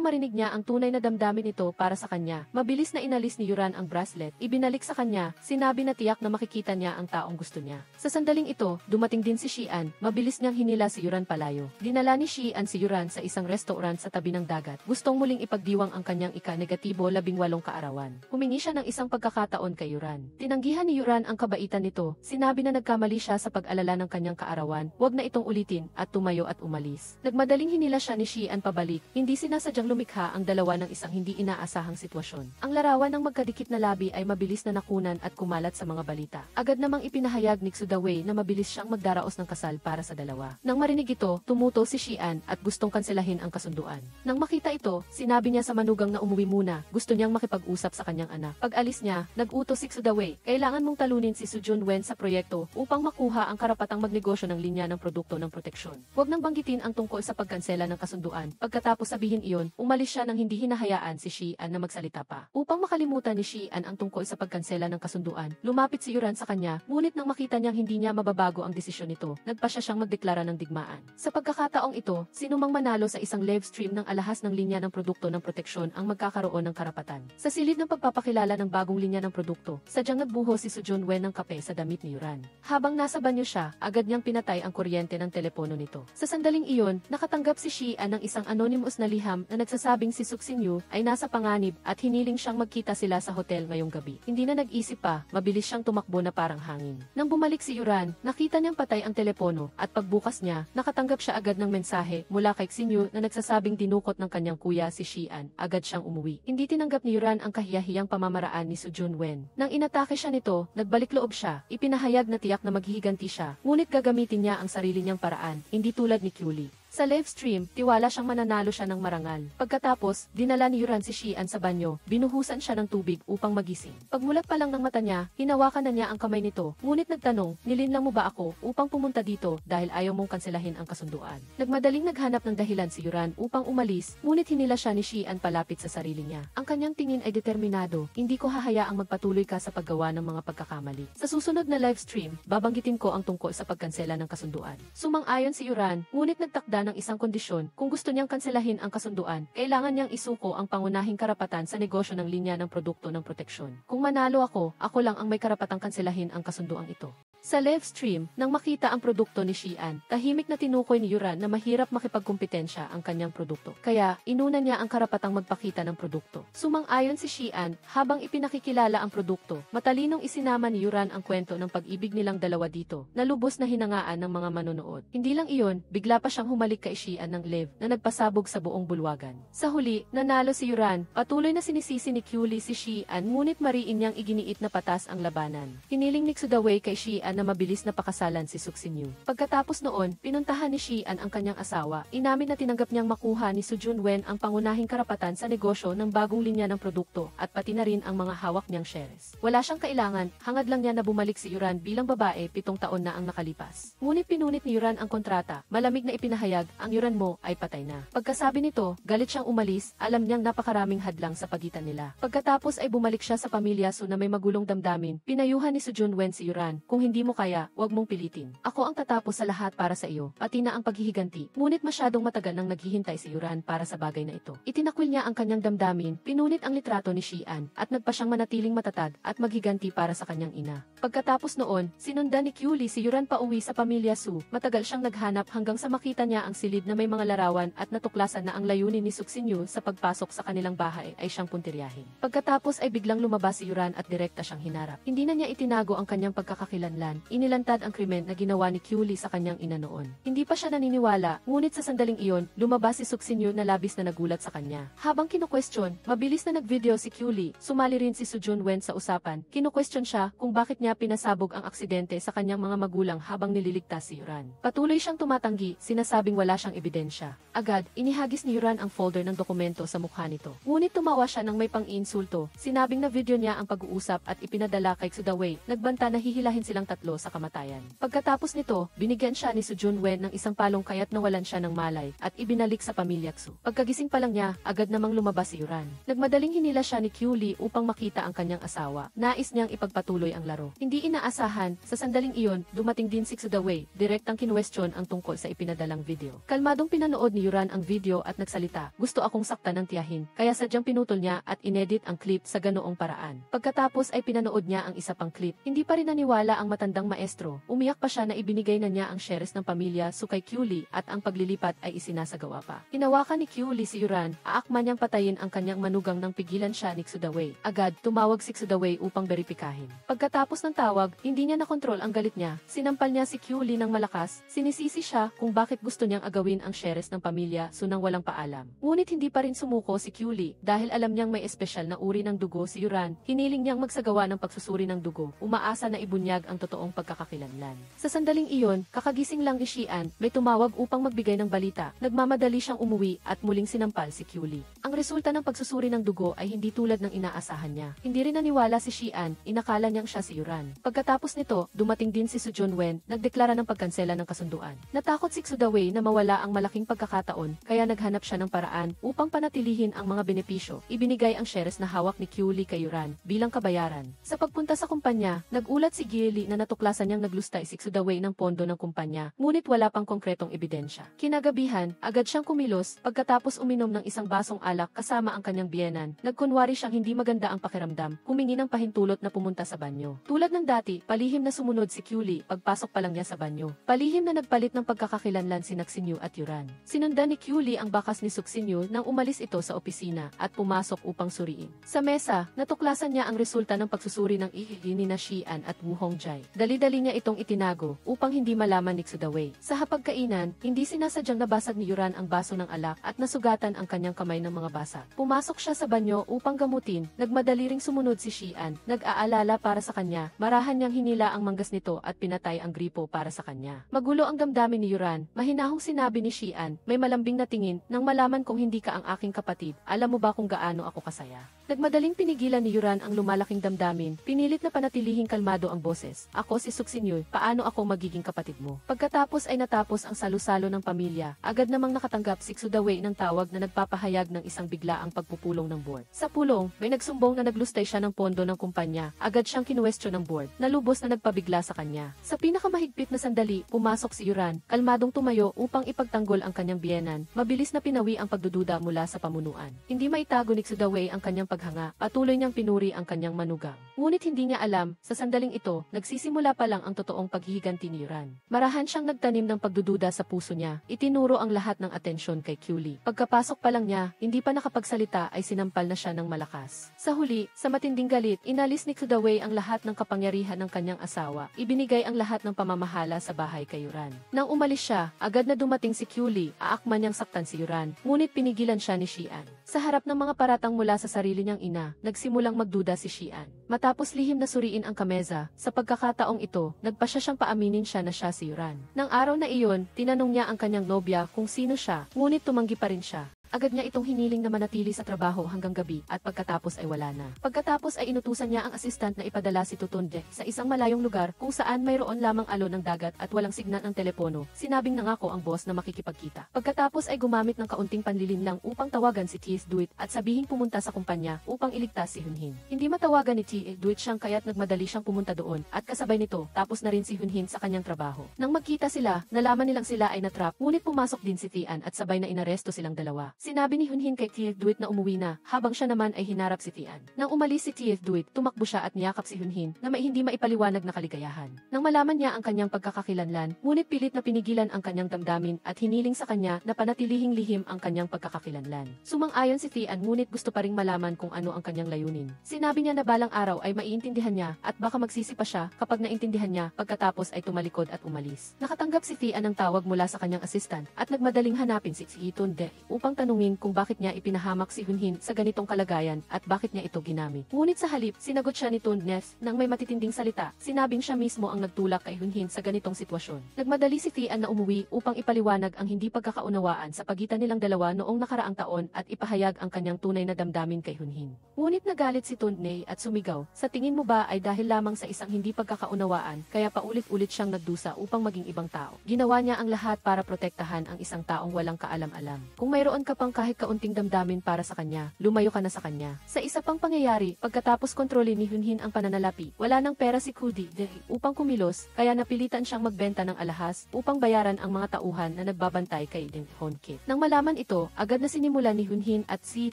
marinig niya ang tunay na damdamin nito para sa kanya, mabilis na inalis ni Yuran ang bracelet, ibinalik sa kanya, sinabi na tiyak na makikita niya ang taong gusto niya. Sa sandaling ito, dumating din si Shi-an, mabilis niyang hinila si Yuran palayo. Dinala ni Shi-an si Yuran sa isang restaurant sa tabi ng dagat. Gustong muling ipagdiwang ang kanyang ika-negatibo 18 kaarawan. Humingi siya ng isang pagkakataon kay Yuran. Tinanggihan ni Yuran ang kabaitan nito, sinabi na nagkamali siya sa pag-alala ng kanyang kaarawan, wag na itong ulitin, at tumayo at umalis. Nagmadaling hinila siya ni Shi-an pabalik, hindi sinasadyang lumikha ang dalawa ng isang hindi inaasahang sitwasyon. Ang larawan ng magkadikit na labi ay mabilis na nakunan at kumalat sa mga balita. Agad namang ipinahayag ni Xudawei na mabilis siyang magdaraos ng kasal para sa dalawa. Nang marinig ito, tumuto si Shi-an at gustong kanselahin ang kasunduan. Nang makita ito, sinabi niya sa manugang na umuwi muna, gusto niyang makipag-usap sa kanyang anak. Pag-alis niya, nag-utos si Xudawei, kailangan mong talunin si Soo Jun-wen sa proyekto upang makuha ang karapatang magnegosyo ng linya ng produkto ng proteksyon. Huwag nang banggitin ang tungkol sa pagkansela ng kasunduan. Pagkatapos sabihin iyon, umalis siya nang hindi hinahayaan si Shi-an na magsalita pa. Upang makalimutan ni Shi-an ang tungkol sa pagkansela ng kasunduan, lumapit si Yuran sa kanya, ngunit nang makita niyang hindi niya mababago ang desisyon nito, nagpasya siyang magdeklara ng digmaan. Sa pagkakataong ito, sinumang manalo sa isang live stream ng alahas ng linya ng produkto ng proteksyon ang magkakaroon ng karapatan. Sa silid ng pagpapakilala ng bagong linya ng produkto, sadyang nagbuho si Soo Jun-wen ng kape sa damit ni Yuran. Habang nasa banyo siya, agad niyang pinatay ang kuryente ng telepono nito. Sa sandaling iyon, nakatanggap si Shi-an ng isang anonymous na liham na nagsasabing si Suk-sin-yu ay nasa panganib at hiniling siyang magkita sila sa hotel ngayong gabi. Hindi na nag-isip pa, mabilis siyang tumakbo na parang hangin. Nang bumalik si Yuran, nakita niyang patay ang telepono at pagbukas niya, nakatanggap siya agad ng mensahe mula kay Xin-yu na nagsasabing dinukot ng kanyang kuya si Shi-an. Agad siyang umuwi. Hindi tinanggap ni Yuran ang kahiyahiyang pamamaraan ni Soo Jun-wen. Nang inatake siya nito, nagbalik loob siya, ipinahayag na tiyak na maghihiganti siya, ngunit gagamitin niya ang sarili niyang paraan, hindi tulad ni Kyuli. Sa live stream, tiwala siyang mananalo siya ng marangal. Pagkatapos, dinala ni Yuran si Shi-an sa banyo, binuhusan siya ng tubig upang magising. Pagmulat pa lang ng mata niya, hinawakan na niya ang kamay nito, ngunit nagtanong, nilinlang mo ba ako upang pumunta dito dahil ayaw mong kanselahin ang kasunduan? Nagmadaling naghanap ng dahilan si Yuran upang umalis, ngunit hinila siya ni Shi-an palapit sa sarili niya. Ang kanyang tingin ay determinado, hindi ko hahayaang magpatuloy ka sa paggawa ng mga pagkakamali. Sa susunod na live stream, babanggitin ko ang tungkol sa pagkansela ng kasunduan. Sumang-ayon si Yuran, ngunit nagtakda ng isang kondisyon, kung gusto niyang kanselahin ang kasunduan, kailangan niyang isuko ang pangunahing karapatan sa negosyo ng linya ng produkto ng proteksyon. Kung manalo ako lang ang may karapatang kanselahin ang kasunduang ito. Sa live stream, nang makita ang produkto ni Shi-an, tahimik na tinukoy ni Yuran na mahirap makipagkumpetensya ang kanyang produkto. Kaya, inuna niya ang karapatang magpakita ng produkto. Sumang-ayon si Shi-an, habang ipinakikilala ang produkto, matalinong isinama ni Yuran ang kwento ng pag-ibig nilang dalawa dito, na lubos na hinangaan ng mga manonood. Hindi lang iyon, bigla pa siyang humalik kay Shi-an ng live na nagpasabog sa buong bulwagan. Sa huli, nanalo si Yuran, patuloy na sinisisi ni Kyuli si Shi-an ngunit mariin niyang iginiit na patas ang labanan. Hiniling ni Xudawei kay Shi-an na mabilis na pakasalan si Suksinyu. Pagkatapos noon, pinuntahan ni Xian ang kanyang asawa. Inamin na tinanggap niyang makuha ni Su Junwen ang pangunahing karapatan sa negosyo ng bagong linya ng produkto at pati na rin ang mga hawak niyang shares. Wala siyang kailangan, hangad lang niya na bumalik si Yuran bilang babae 7 taon na ang nakalipas. Ngunit pinunit ni Yuran ang kontrata, malamig na ipinahayag, ang Yuran mo ay patay na. Pagkasabi nito, galit siyang umalis, alam niyang napakaraming hadlang sa pagitan nila. Pagkatapos ay bumalik siya sa pamilya Su na may magulong damdamin, pinayuhan ni Su Junwen si Yuran, kung hindi mo kaya, wag mong pilitin. Ako ang tatapos sa lahat para sa iyo, pati na ang paghihiganti. Ngunit masyadong matagal nang naghihintay si Yuran para sa bagay na ito. Itinakwil niya ang kanyang damdamin, pinunit ang litrato ni Xian, at nagpa siyang manatiling matatag at maghiganti para sa kanyang ina. Pagkatapos noon, sinundan ni Kyuli si Yuran pauwi sa pamilya Su. Matagal siyang naghanap hanggang sa makita niya ang silid na may mga larawan at natuklasan na ang layunin ni Suksinyu sa pagpasok sa kanilang bahay ay siyang puntiryahin. Pagkatapos ay biglang lumabas si Yuran at direkta siyang hinarap. Hindi na niya itinago ang kanyang pagkakakilanlan. Inilantad ang krimen na ginawa ni Kyuli sa kanyang ina noon. Hindi pa siya naniniwala, ngunit sa sandaling iyon, lumabas si Suksinyu na labis na nagulat sa kanya. Habang kinukwestiyon, mabilis na nagvideo si Kyuli. Sumali rin si Su Junwen sa usapan. Kinukwestiyon siya kung bakit niya pinasabog ang aksidente sa kanyang mga magulang habang nililigtas si Yuran. Patuloy siyang tumatanggi, sinasabing wala siyang ebidensya. Agad, inihagis ni Yuran ang folder ng dokumento sa mukha nito. Ngunit tumawa siya ng may pang-iinsulto. Sinabing na video niya ang pag-uusap at ipinadala kay Xudawei. Nagbanta na hihilahin silang tatlo sa kamatayan. Pagkatapos nito, binigyan siya ni Su Junwen ng isang palong kaya't nawalan siya ng malay at ibinalik sa pamilya Xu. Pagkagising pa lang niya, agad namang lumabas si Yuran. Nagmadaling hinila siya ni Kyuli upang makita ang kanyang asawa. Nais niyang ipagpatuloy ang laro. Hindi inaasahan, sa sandaling iyon, dumating din si Xudawei. Direktang kinwestiyon ang tungkol sa ipinadalang video. Kalmadong pinanood ni Yuran ang video at nagsalita, gusto akong saktan ng tiyahin, kaya sadyang pinutol niya at inedit ang clip sa ganoong paraan. Pagkatapos ay pinanood niya ang isa pang clip. Hindi pa rin naniwala ang matandang maestro. Umiyak pa siya na ibinigay na niya ang shares ng pamilya Su kay Kyuli at ang paglilipat ay isinasagawa pa. Hinawakan ni Kyuli si Yuran, aakma niyang patayin ang kanyang manugang nang pigilan siya ni Xudawei. Agad, tumawag si Xudawei upang beripikahin. Pagkatapos ng tawag, hindi niya nakontrol ang galit niya. Sinampal niya si Kyuli ng malakas, sinisisi siya kung bakit gusto niyang agawin ang shares ng pamilya Su nang walang paalam. Ngunit hindi pa rin sumuko si Kyuli dahil alam niyang may espesyal na uri ng dugo si Yuran. Hiniling niyang magsagawa ng pagsusuri ng dugo, umaasa na ibunyag ang totoong pagkakakilanlan. Sa sandaling iyon, kakagising lang ni Xian, may tumawag upang magbigay ng balita. Nagmamadali siyang umuwi at muling sinampal si Kyuli. Ang resulta ng pagsusuri ng dugo ay hindi tulad ng inaasahan niya. Hindi rin naniwala si Xian, inakala niyang siya si Yuran. Pagkatapos nito, dumating din si Su Junwen, nagdeklara ng pagkansela ng kasunduan. Natakot si Xudawei na mawala ang malaking pagkakataon, kaya naghanap siya ng paraan upang panatilihin ang mga benepisyo. Ibinigay ang shares na hawak ni Kyuli kay Yuran bilang kabayaran. Sa pagpunta sa kumpanya, nagulat si Gili na natuklasan niyang naglustay si Xudawei ng pondo ng kumpanya, ngunit wala pang konkretong ebidensya. Kinagabihan, agad siyang kumilos pagkatapos uminom ng isang basong alak kasama ang kanyang biyenan. Nagkunwari siyang hindi maganda ang pakiramdam, humingi ng pahintulot na pumunta sa banyo. Tulad ng dati, palihim na sumunod si Kyuli pagpasok pa lang niya sa banyo. Palihim na nagpalit ng pagkakakilanlan si Suksinyu at Yuran. Sinundan ni Kyuli ang bakas ni Suksinyu nang umalis ito sa opisina at pumasok upang suriin. Sa mesa, natuklasan niya ang resulta ng pagsusuri ng ihili ni Xian at Wu Hongjai. Dali-dali niya itong itinago upang hindi malaman ni Xudawei. Sa hapagkainan, hindi sinasadyang nabasag ni Yuran ang baso ng alak at nasugatan ang kanyang kamay ng mga basa. Pumasok siya sa banyo upang gamutin, nagmadali ring sumunod si Xian, nag-aalala para sa kanya, marahan niyang hinila ang manggas nito at pinatay ang gripo para sa kanya. Magulo ang damdamin ni Yuran, mahinahong sinabi ni Xian, may malambing na tingin, nang malaman kong hindi ka ang aking kapatid, alam mo ba kung gaano ako kasaya? Nagmadaling pinigilan ni Yuran ang lumalaking damdamin, pinilit na panatilihing kalmado ang boses. Ako si Suksinyu, paano ako magiging kapatid mo? Pagkatapos ay natapos ang salu-salo ng pamilya, agad namang nakatanggap si Xudawei ng tawag na nagpapahayag ng isang biglaang pagpupulong ng board. Sa pulong, may nagsumbong na naglustay siya ng pondo ng kumpanya, agad siyang kinuwestiyon ng board, nalubos na nagpabigla sa kanya. Sa pinakamahigpit na sandali, pumasok si Yuran, kalmadong tumayo upang ipagtanggol ang kanyang biyenan, mabilis na pinawi ang pagdududa mula sa pamunuan. Hindi maitago ni Xudawei ang kanyang paghanga, patuloy niyang pinuri ang kanyang manugang. Ngunit hindi niya alam, sa sandaling ito, nagsisimula pa lang ang totoong paghihiganti ni Yuran. Marahan siyang nagtanim ng pagdududa sa puso niya, itinuro ang lahat ng atensyon kay Kyuli. Pagkapasok pa lang niya, hindi pa nakapagsalita ay sinampal na siya ng malakas. Sa huli, sa matinding galit, inalis ni Xudawei ang lahat ng kapangyarihan ng kanyang asawa, ibinigay ang lahat ng pamamahala sa bahay kay Yuran. Nang umalis siya, agad na dumating si Kyuli, aakman niyang saktan si Yuran, ngunit pinigilan siya ni Xian. Sa harap ng mga paratang mula sa sarili niyang ina, nagsimulang magduda si Xian. Matapos lihim na suriin ang kameza, sa pagkakataong ito, nagpa siyang paaminin siya na siya si Yuran. Nang araw na iyon, tinanong niya ang kanyang nobya kung sino siya, ngunit tumanggi pa rin siya. Agad niya itong hiniling na manatili sa trabaho hanggang gabi at pagkatapos ay wala na. Pagkatapos ay inutusan niya ang assistant na ipadala si Tutunde sa isang malayong lugar kung saan mayroon lamang alon ng dagat at walang signal ng telepono. Sinabing nangako ang boss na makikipagkita. Pagkatapos ay gumamit ng kaunting panlilinlang upang tawagan si T.S. Duit at sabihing pumunta sa kumpanya upang iligtas si Hunhin. Hindi matawagan ni T.S. Duit siyang kaya't nagmadali siyang pumunta doon at kasabay nito tapos na rin si Hunhin sa kanyang trabaho. Nang magkita sila, nalaman nilang sila ay natrap ngunit pumasok din si Tian at sabay na inaresto silang dalawa. Sinabi ni Hunhin kay T.F. Duit na umuwi na, habang siya naman ay hinarap si Tian. Nang umalis si T.F. Duit, tumakbo siya at niyakap si Hunhin na may hindi maipaliwanag na kaligayahan. Nang malaman niya ang kanyang pagkakakilanlan, ngunit pilit na pinigilan ang kanyang damdamin at hiniling sa kanya na panatilihing lihim ang kanyang pagkakakilanlan. Sumang-ayon si Tian ngunit gusto pa ring malaman kung ano ang kanyang layunin. Sinabi niya na balang araw ay maiintindihan niya at baka magsisi pa siya kapag naintindihan niya, pagkatapos ay tumalikod at umalis. Nakatanggap si Tian ng tawag mula sa kanyang assistant at nagmadaling hanapin si Tunde upang tanungin kung bakit niya ipinahamak si Hunhin sa ganitong kalagayan at bakit niya ito ginamit. Ngunit sa halip, sinagot siya ni Tundnes nang may matitinding salita. Sinabing siya mismo ang nagtulak kay Hunhin sa ganitong sitwasyon. Nagmadali si Tian na umuwi upang ipaliwanag ang hindi pagkakaunawaan sa pagitan nilang dalawa noong nakaraang taon at ipahayag ang kanyang tunay na damdamin kay Hunhin. Ngunit nagalit si Tundne at sumigaw, "Sa tingin mo ba ay dahil lamang sa isang hindi pagkakaunawaan kaya paulit-ulit siyang nagdusa upang maging ibang tao? Ginawa niya ang lahat para protektahan ang isang taong walang kaalam-alam. Kung mayroon ka pang kahit kaunting damdamin para sa kanya, lumayo ka na sa kanya." Sa isa pang pangyayari, pagkatapos kontrolin ni Hunhin ang pananalapi, wala nang pera si Kudi upang kumilos, kaya napilitan siyang magbenta ng alahas upang bayaran ang mga tauhan na nagbabantay kay Honkit. Nang malaman ito, agad na sinimulan ni Hunhin at si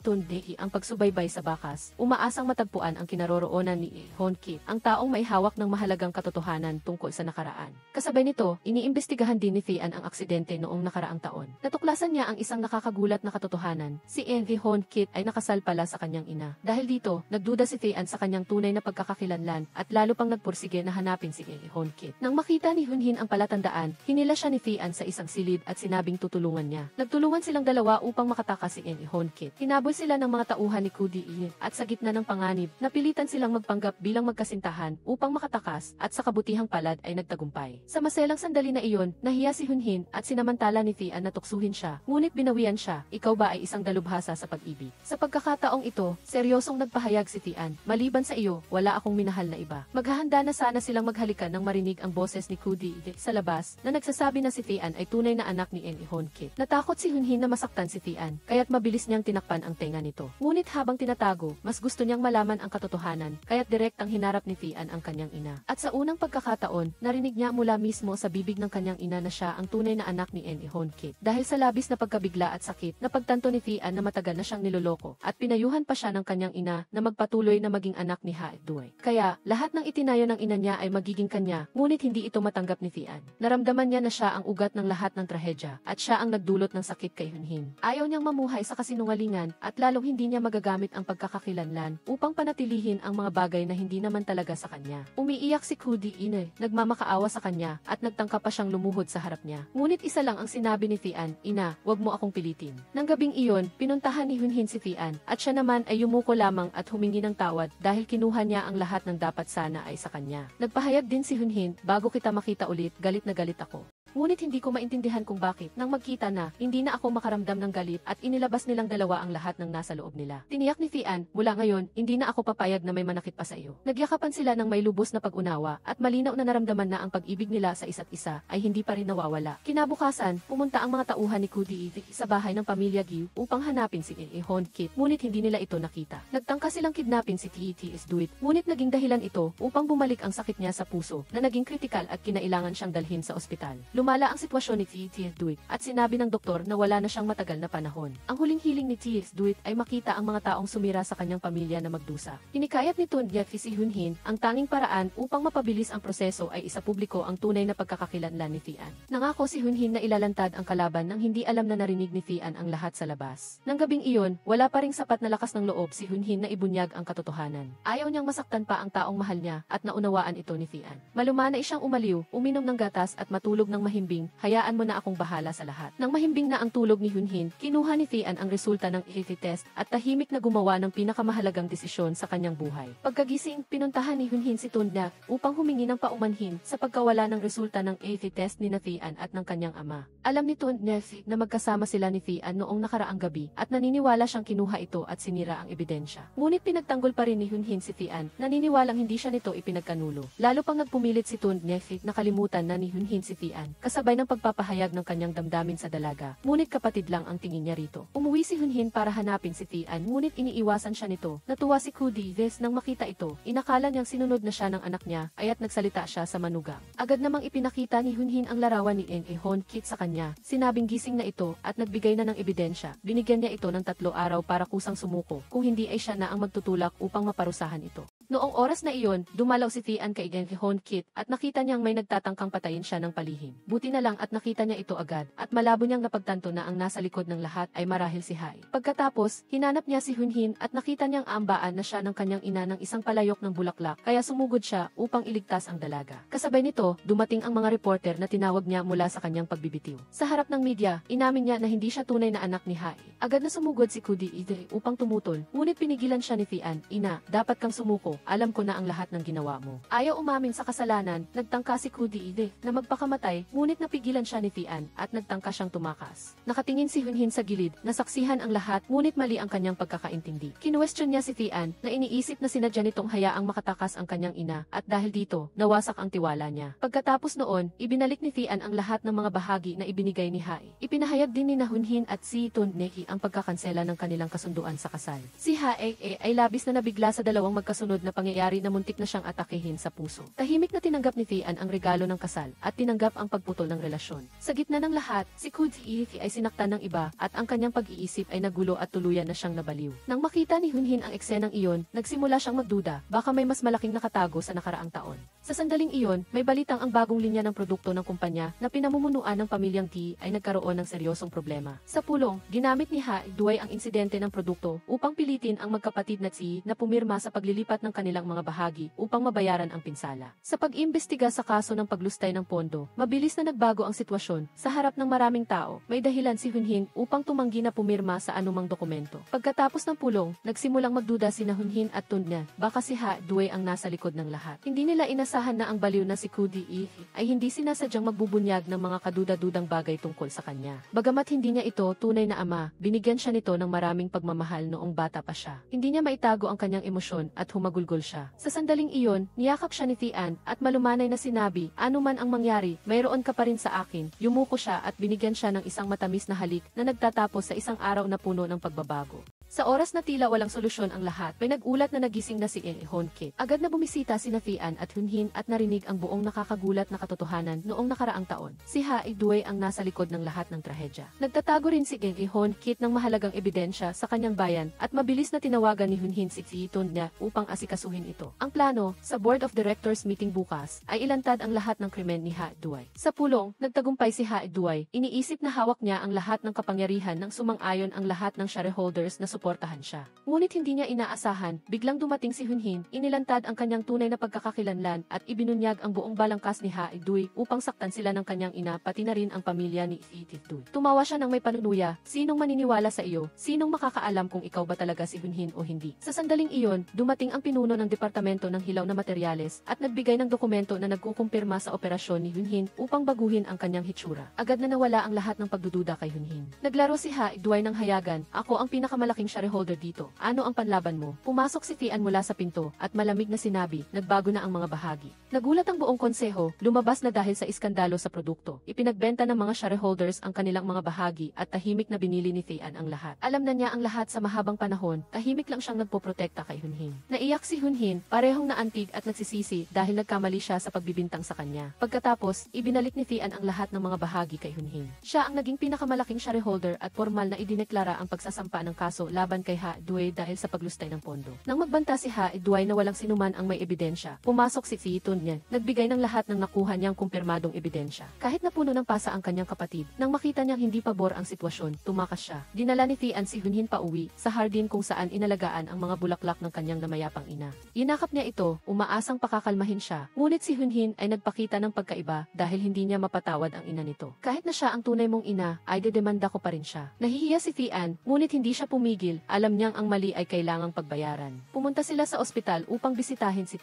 Tunde ang pagsubaybay sa bakas, umaasang matagpuan ang kinaroroonan ni Honkit, ang taong may hawak ng mahalagang katotohanan tungkol sa nakaraan. Kasabay nito, iniimbestigahan din ni Tian ang aksidente noong nakaraang taon. Natuklasan niya ang isang nakakagulat na katotohanan. Si Honkit ay nakasal pala sa kanyang ina. Dahil dito, nagduda si Tian sa kanyang tunay na pagkakakilanlan at lalo pang nagpursige na hanapin si Honkit. Nang makita ni Hunhin ang palatandaan, hinila siya ni Tian sa isang silid at sinabing tutulungan niya. Nagtulungan silang dalawa upang makatakas si Honkit. Hinabol sila ng mga tauhan ni Kudi at sa gitna ng panganib, napilitan silang magpanggap bilang magkasintahan upang makatakas at sa kabutihang palad ay nagtagumpay. Sa maselang sandali na iyon, nahiya si Hunhin at sinamantala ni Tian na tuksuhin siya, ngunit binawian siya. "Ikaw ba ay isang dalubhasa sa pag-ibig?" Sa pagkakataong ito, seryosong nagpahayag si Tian, "Maliban sa iyo, wala akong minahal na iba." Maghahanda na sana silang maghalikan nang marinig ang boses ni Kudi sa labas na nagsasabi na si Tian ay tunay na anak ni Honkit. Natakot si Hunhin na masaktan si Tian, kaya't mabilis niyang tinakpan ang tenga nito. Ngunit habang tinatago, mas gusto niyang malaman ang katotohanan, kaya't direktang hinarap ni Tian ang kanyang ina. At sa unang pagkakataon, narinig niya mula mismo sa bibig ng kanyang ina na siya ang tunay na anak ni Honkit. Dahil sa labis na pagkabigla at sakit, napagtanto ni Tian na matagal na siyang niloloko at pinayuhan pa siya ng kanyang ina na magpatuloy na maging anak ni Haeduay. Kaya, lahat ng itinayo ng ina niya ay magiging kanya, ngunit hindi ito matanggap ni Tian. Naramdaman niya na siya ang ugat ng lahat ng trahedya at siya ang nagdulot ng sakit kay Hunhin. Ayaw niyang mamuhay sa kasinungalingan at lalong hindi niya magagamit ang pagkakakilanlan upang panatilihin ang mga bagay na hindi naman talaga sa kanya. Umiiyak si Kudi nagmamakaawa sa kanya at nagtangka pa siyang lumuhod sa harap niya. Ngunit isa lang ang sinabi ni Tian, "Ina, wag mo akong pilitin." Nang gabing iyon, pinuntahan ni Hunhin si Tian at siya naman ay yumuko lamang at humingi ng tawad dahil kinuha niya ang lahat ng dapat sana ay sa kanya. Nagpahayag din si Hunhin, "Bago kita makita ulit, galit na galit ako." Ngunit hindi ko maintindihan kung bakit. Nang magkita na, hindi na ako makaramdam ng galit at inilabas nilang dalawa ang lahat ng nasa loob nila. Tiniyak ni Tian, "Mula ngayon, hindi na ako papayag na may manakit pa sa iyo." Nagyakapan sila ng may lubos na pag-unawa at malinaw na naramdaman na ang pag-ibig nila sa isa't isa ay hindi pa rin nawawala. Kinabukasan, pumunta ang mga tauhan ni Kudi sa bahay ng pamilya Giu upang hanapin si Honkit, ngunit hindi nila ito nakita. Nagtangka silang kidnapin si T.S. Duit, ngunit naging dahilan ito upang bumalik ang sakit niya sa puso na naging kritikal at kinailangan siyang dalhin sa ospital. Lumala ang sitwasyon ni T.S. Duit at sinabi ng doktor na wala na siyang matagal na panahon. Ang huling hiling ni T.S. Duit ay makita ang mga taong sumira sa kanyang pamilya na magdusa. Hinikayat ni Tunde si Hunhin, ang tanging paraan upang mapabilis ang proseso ay isapubliko ang tunay na pagkakakilanlan ni Tian. Nangako si Hunhin na ilalantad ang kalaban nang hindi alam na narinig ni Tian ang lahat sa labas. Nang gabing iyon, wala pa ring sapat na lakas ng loob si Hunhin na ibunyag ang katotohanan. Ayaw niyang masaktan pa ang taong mahal niya at naunawaan ito ni Tian. Malumanay siyang umaliw, uminom ng gatas at matulog ng mahimbing, hayaan mo na akong bahala sa lahat. Nang mahimbing na ang tulog ni Hyunhin, kinuha ni Thean ang resulta ng EAT test at tahimik na gumawa ng pinakamahalagang desisyon sa kanyang buhay. Pagkagising, pinuntahan ni Hyunhin si Tundna upang humingi ng paumanhin sa pagkawala ng resulta ng EAT test ni Thean at ng kanyang ama. Alam ni Tundna na magkasama sila ni Thean noong nakaraang gabi at naniniwala siyang kinuha ito at sinira ang ebidensya. Ngunit pinagtanggol pa rin ni Hyunhin si Thean, naniniwalang hindi siya nito ipinagkanulo. Lalo pang nagpumilit si Tundna nakalimutan na ni Hyunhin si Thean, kasabay ng pagpapahayag ng kanyang damdamin sa dalaga. Ngunit kapatid lang ang tingin niya rito. Umuwi si Hyunhin para hanapin si Thean, ngunit iniiwasan siya nito. Natuwa si Kudi nang makita ito. Inakala niyang sinunod na siya ng anak niya, aya't nagsalita siya sa manugang. Agad namang ipinakita ni Hyunhin ang larawan ni Hon Kit sa kanya. Sinabing gising na ito at nagbigay na ng ebidensya. Binigyan niya ito ng 3 araw para kusang sumuko, kung hindi ay siya na ang magtutulak upang maparusahan ito. Noong oras na iyon, dumalaw si Thean kay Hon Kit at nakita niyang may nagtatangkang patayin siya ng palihim. Buti na lang at nakita niya ito agad at malabo niyang napagtanto na ang nasa likod ng lahat ay marahil si Hai. Pagkatapos, hinanap niya si Hyunhin at nakita niyang aambaan na siya ng kanyang ina ng isang palayok ng bulaklak, kaya sumugod siya upang iligtas ang dalaga. Kasabay nito, dumating ang mga reporter na tinawag niya mula sa kanyang pagbibitiw. Sa harap ng media, inamin niya na hindi siya tunay na anak ni Hai. Agad na sumugod si Kudi upang tumutol, ngunit pinigilan siya ni Thean. Ina, dapat kang sumuko. Alam ko na ang lahat ng ginawa mo. Ayaw umamin sa kasalanan, nagtangka si Kudi na magpakamatay, ngunit napigilan siya ni Thean at nagtangka siyang tumakas. Nakatingin si Hyunhin sa gilid, nasaksihan ang lahat, ngunit mali ang kanyang pagkakaintindi. Kinuwestiyon niya si Thean na iniisip na sinadya nitong hayaang makatakas ang kanyang ina at dahil dito, nawasak ang tiwala niya. Pagkatapos noon, ibinalik ni Thean ang lahat ng mga bahagi na ibinigay ni Hai. Ipinahayag din ni Hyunhin at si Tundneki ang pagkakansela ng kanilang kasunduan sa kasal. Si Hai ay labis na nabigla sa dalawang magkasunod na pangyayari na muntik na siyang atakehin sa puso. Tahimik na tinanggap ni Thean ang regalo ng kasal at tinanggap ang pagputol ng relasyon. Sa gitna ng lahat, si Kudi ay sinaktan ng iba at ang kanyang pag-iisip ay nagulo at tuluyan na siyang nabaliw. Nang makita ni Hyunhin ang eksenang iyon, nagsimula siyang magduda, baka may mas malaking nakatago sa nakaraang taon. Sa sandaling iyon, may balitang ang bagong linya ng produkto ng kumpanya na pinamumunuan ng pamilyang T ay nagkaroon ng seryosong problema. Sa pulong, ginamit ni Ha Duay ang insidente ng produkto upang pilitin ang magkapatid na T na pumirma sa paglilipat ng kanilang mga bahagi upang mabayaran ang pinsala. Sa pag-imbestiga sa kaso ng paglustay ng pondo, mabilis na nagbago ang sitwasyon. Sa harap ng maraming tao, may dahilan si Hyunhin upang tumanggi na pumirma sa anumang dokumento. Pagkatapos ng pulong, nagsimulang magduda sina Hyunhin at Tundna, baka si Ha Duay ang nasa likod ng lahat. Hindi nila inasahan na ang baliw na si Kudi ay hindi sinasadyang magbubunyag ng mga kaduda-dudang bagay tungkol sa kanya. Bagamat hindi niya ito tunay na ama, binigyan siya nito ng maraming pagmamahal noong bata pa siya. Hindi niya maitago ang kanyang emosyon at humagulgol siya. Sa sandaling iyon, niyakap siya ni Thean at malumanay na sinabi, anuman ang mangyari, mayroon ka pa rin sa akin. Yumuko siya at binigyan siya ng isang matamis na halik na nagtatapos sa isang araw na puno ng pagbabago. Sa oras na tila walang solusyon ang lahat, may nag-ulat na nagising na si Hon Kit. Agad na bumisita sina Thean at Hyunhin at narinig ang buong nakakagulat na katotohanan noong nakaraang taon. Si Ha Duay ang nasa likod ng lahat ng trahedya. Nagtatago rin si Hon Kit ng mahalagang ebidensya sa kanyang bayan at mabilis na tinawagan ni Hyunhin si Tundna upang asikasuhin ito. Ang plano, sa Board of Directors meeting bukas, ay ilantad ang lahat ng krimen ni Ha Duay. Sa pulong, nagtagumpay si Ha Duay. Iniisip na hawak niya ang lahat ng kapangyarihan ng sumang-ayon ang lahat ng shareholders na suportahan siya. Ngunit hindi niya inaasahan, biglang dumating si Hyunhin, inilantad ang kanyang tunay na pagkakakilanlan at ibinunyag ang buong balangkas ni Ha Duay upang saktan sila ng kanyang ina pati na rin ang pamilya ni Duay. Tumawa siya ng may panunuya, sinong maniniwala sa iyo, sinong makakaalam kung ikaw ba talaga si Hyunhin o hindi. Sa sandaling iyon, dumating ang pinuno ng Departamento ng Hilaw na Materyales at nagbigay ng dokumento na nagkukumpirma sa operasyon ni Hyunhin upang baguhin ang kanyang hitsura. Agad na nawala ang lahat ng pagdududa kay Hyunhin. Naglaro si Ha Duay ng hayagan, ako ang pinakamalaking shareholder dito. Ano ang panlaban mo? Pumasok si Thean mula sa pinto at malamig na sinabi, nagbago na ang mga bahagi. Nagulat ang buong konseho, lumabas na dahil sa iskandalo sa produkto. Ipinagbenta ng mga shareholders ang kanilang mga bahagi at tahimik na binili ni Thean ang lahat. Alam na niya ang lahat sa mahabang panahon, tahimik lang siyang nagpoprotekta kay Hyunhin. Naiyak si Hyunhin, parehong naantig at nagsisisi dahil nagkamali siya sa pagbibintang sa kanya. Pagkatapos, ibinalik ni Thean ang lahat ng mga bahagi kay Hyunhin. Siya ang naging pinakamalaking shareholder at formal na idineklara ang pagsasampa ng kaso laban kay Ha Due dahil sa paglustay ng pondo. Nang magbanta si Ha Due na walang sinuman ang may ebidensya, pumasok si Tun niya, nagbigay ng lahat ng nakuha niyang kumpirmadong ebidensya. Kahit napuno ng pasa ang kanyang kapatid, nang makita niyang hindi pabor ang sitwasyon, tumakas siya. Dinala ni Tian si Hunhin pauwi sa hardin kung saan inalagaan ang mga bulaklak ng kanyang namayapang ina. Inakap niya ito, umaasang pakakalmahin siya, ngunit si Hunhin ay nagpakita ng pagkaiba dahil hindi niya mapatawad ang ina nito. Kahit na siya ang tunay mong ina, ay dedemanda ko pa rin siya. Nahihiya si Tian, ngunit hindi siya pumigil, alam niyang ang mali ay kailangang pagbayaran. Pumunta sila sa ospital upang bisitahin si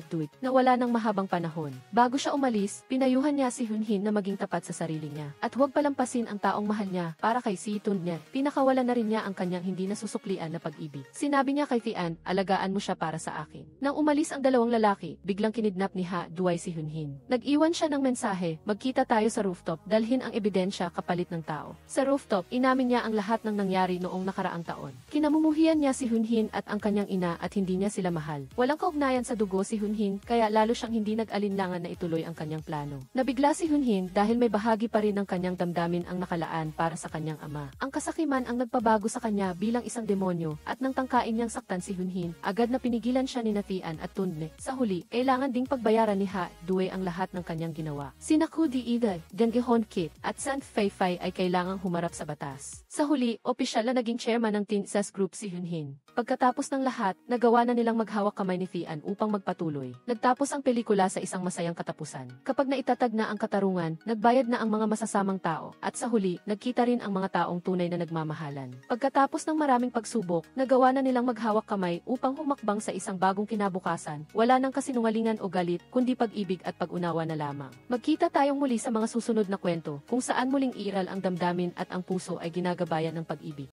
Duit na wala ng mahabang panahon. Bago siya umalis, pinayuhan niya si Hunhin na maging tapat sa sarili niya at huwag palampasin ang taong mahal niya para kay Tun niya. Pinakawala na rin niya ang kanyang hindi nasusuklian na pag-ibig. Sinabi niya kay Tian, alagaan mo siya para sa akin. Nang umalis ang dalawang lalaki, biglang kinidnap ni Ha Due si Hunhin. Nag-iwan siya ng mensahe, magkita tayo sa rooftop, dalhin ang ebidensya kapalit ng tao. Sa rooftop, inamin niya ang lahat ng nangyari noong nakaraang taon. Kinamumuhian niya si Hunhin at ang kanyang ina at hindi niya sila mahal. Walang kaugnayan sa dugo si Hunhin, kaya lalo siyang hindi nag-alinlangan na ituloy ang kanyang plano. Nabigla si Hunhin dahil may bahagi pa rin ng kanyang damdamin ang nakalaan para sa kanyang ama. Ang kasakiman ang nagpabago sa kanya bilang isang demonyo at nang tangkain niyang saktan si Hunhin, agad na pinigilan siya ni Tian at Tunne. Sa huli, kailangan ding pagbayaran ni Ha Due ang lahat ng kanyang ginawa. Sina Kudi Ida, Gangehon Kit at San Fei Fei ay kailangang humarap sa batas. Sa huli, opisyal na naging chairman ng Tin Sas Group si Hunhin. Pagkatapos ng lahat, nagawa na nilang maghawak kamay ni Tian upang magpatuloy. Nagtapos ang pelikula sa isang masayang katapusan. Kapag naitatag na ang katarungan, nagbayad na ang mga masasamang tao, at sa huli, nagkita rin ang mga taong tunay na nagmamahalan. Pagkatapos ng maraming pagsubok, nagawa na nilang maghawak kamay upang humakbang sa isang bagong kinabukasan. Wala nang kasinungalingan o galit, kundi pag-ibig at pag-unawa na lamang. Magkita tayong muli sa mga susunod na kwento, kung saan muling iiral ang damdamin at ang puso ay ginagabayan ng pag-ibig.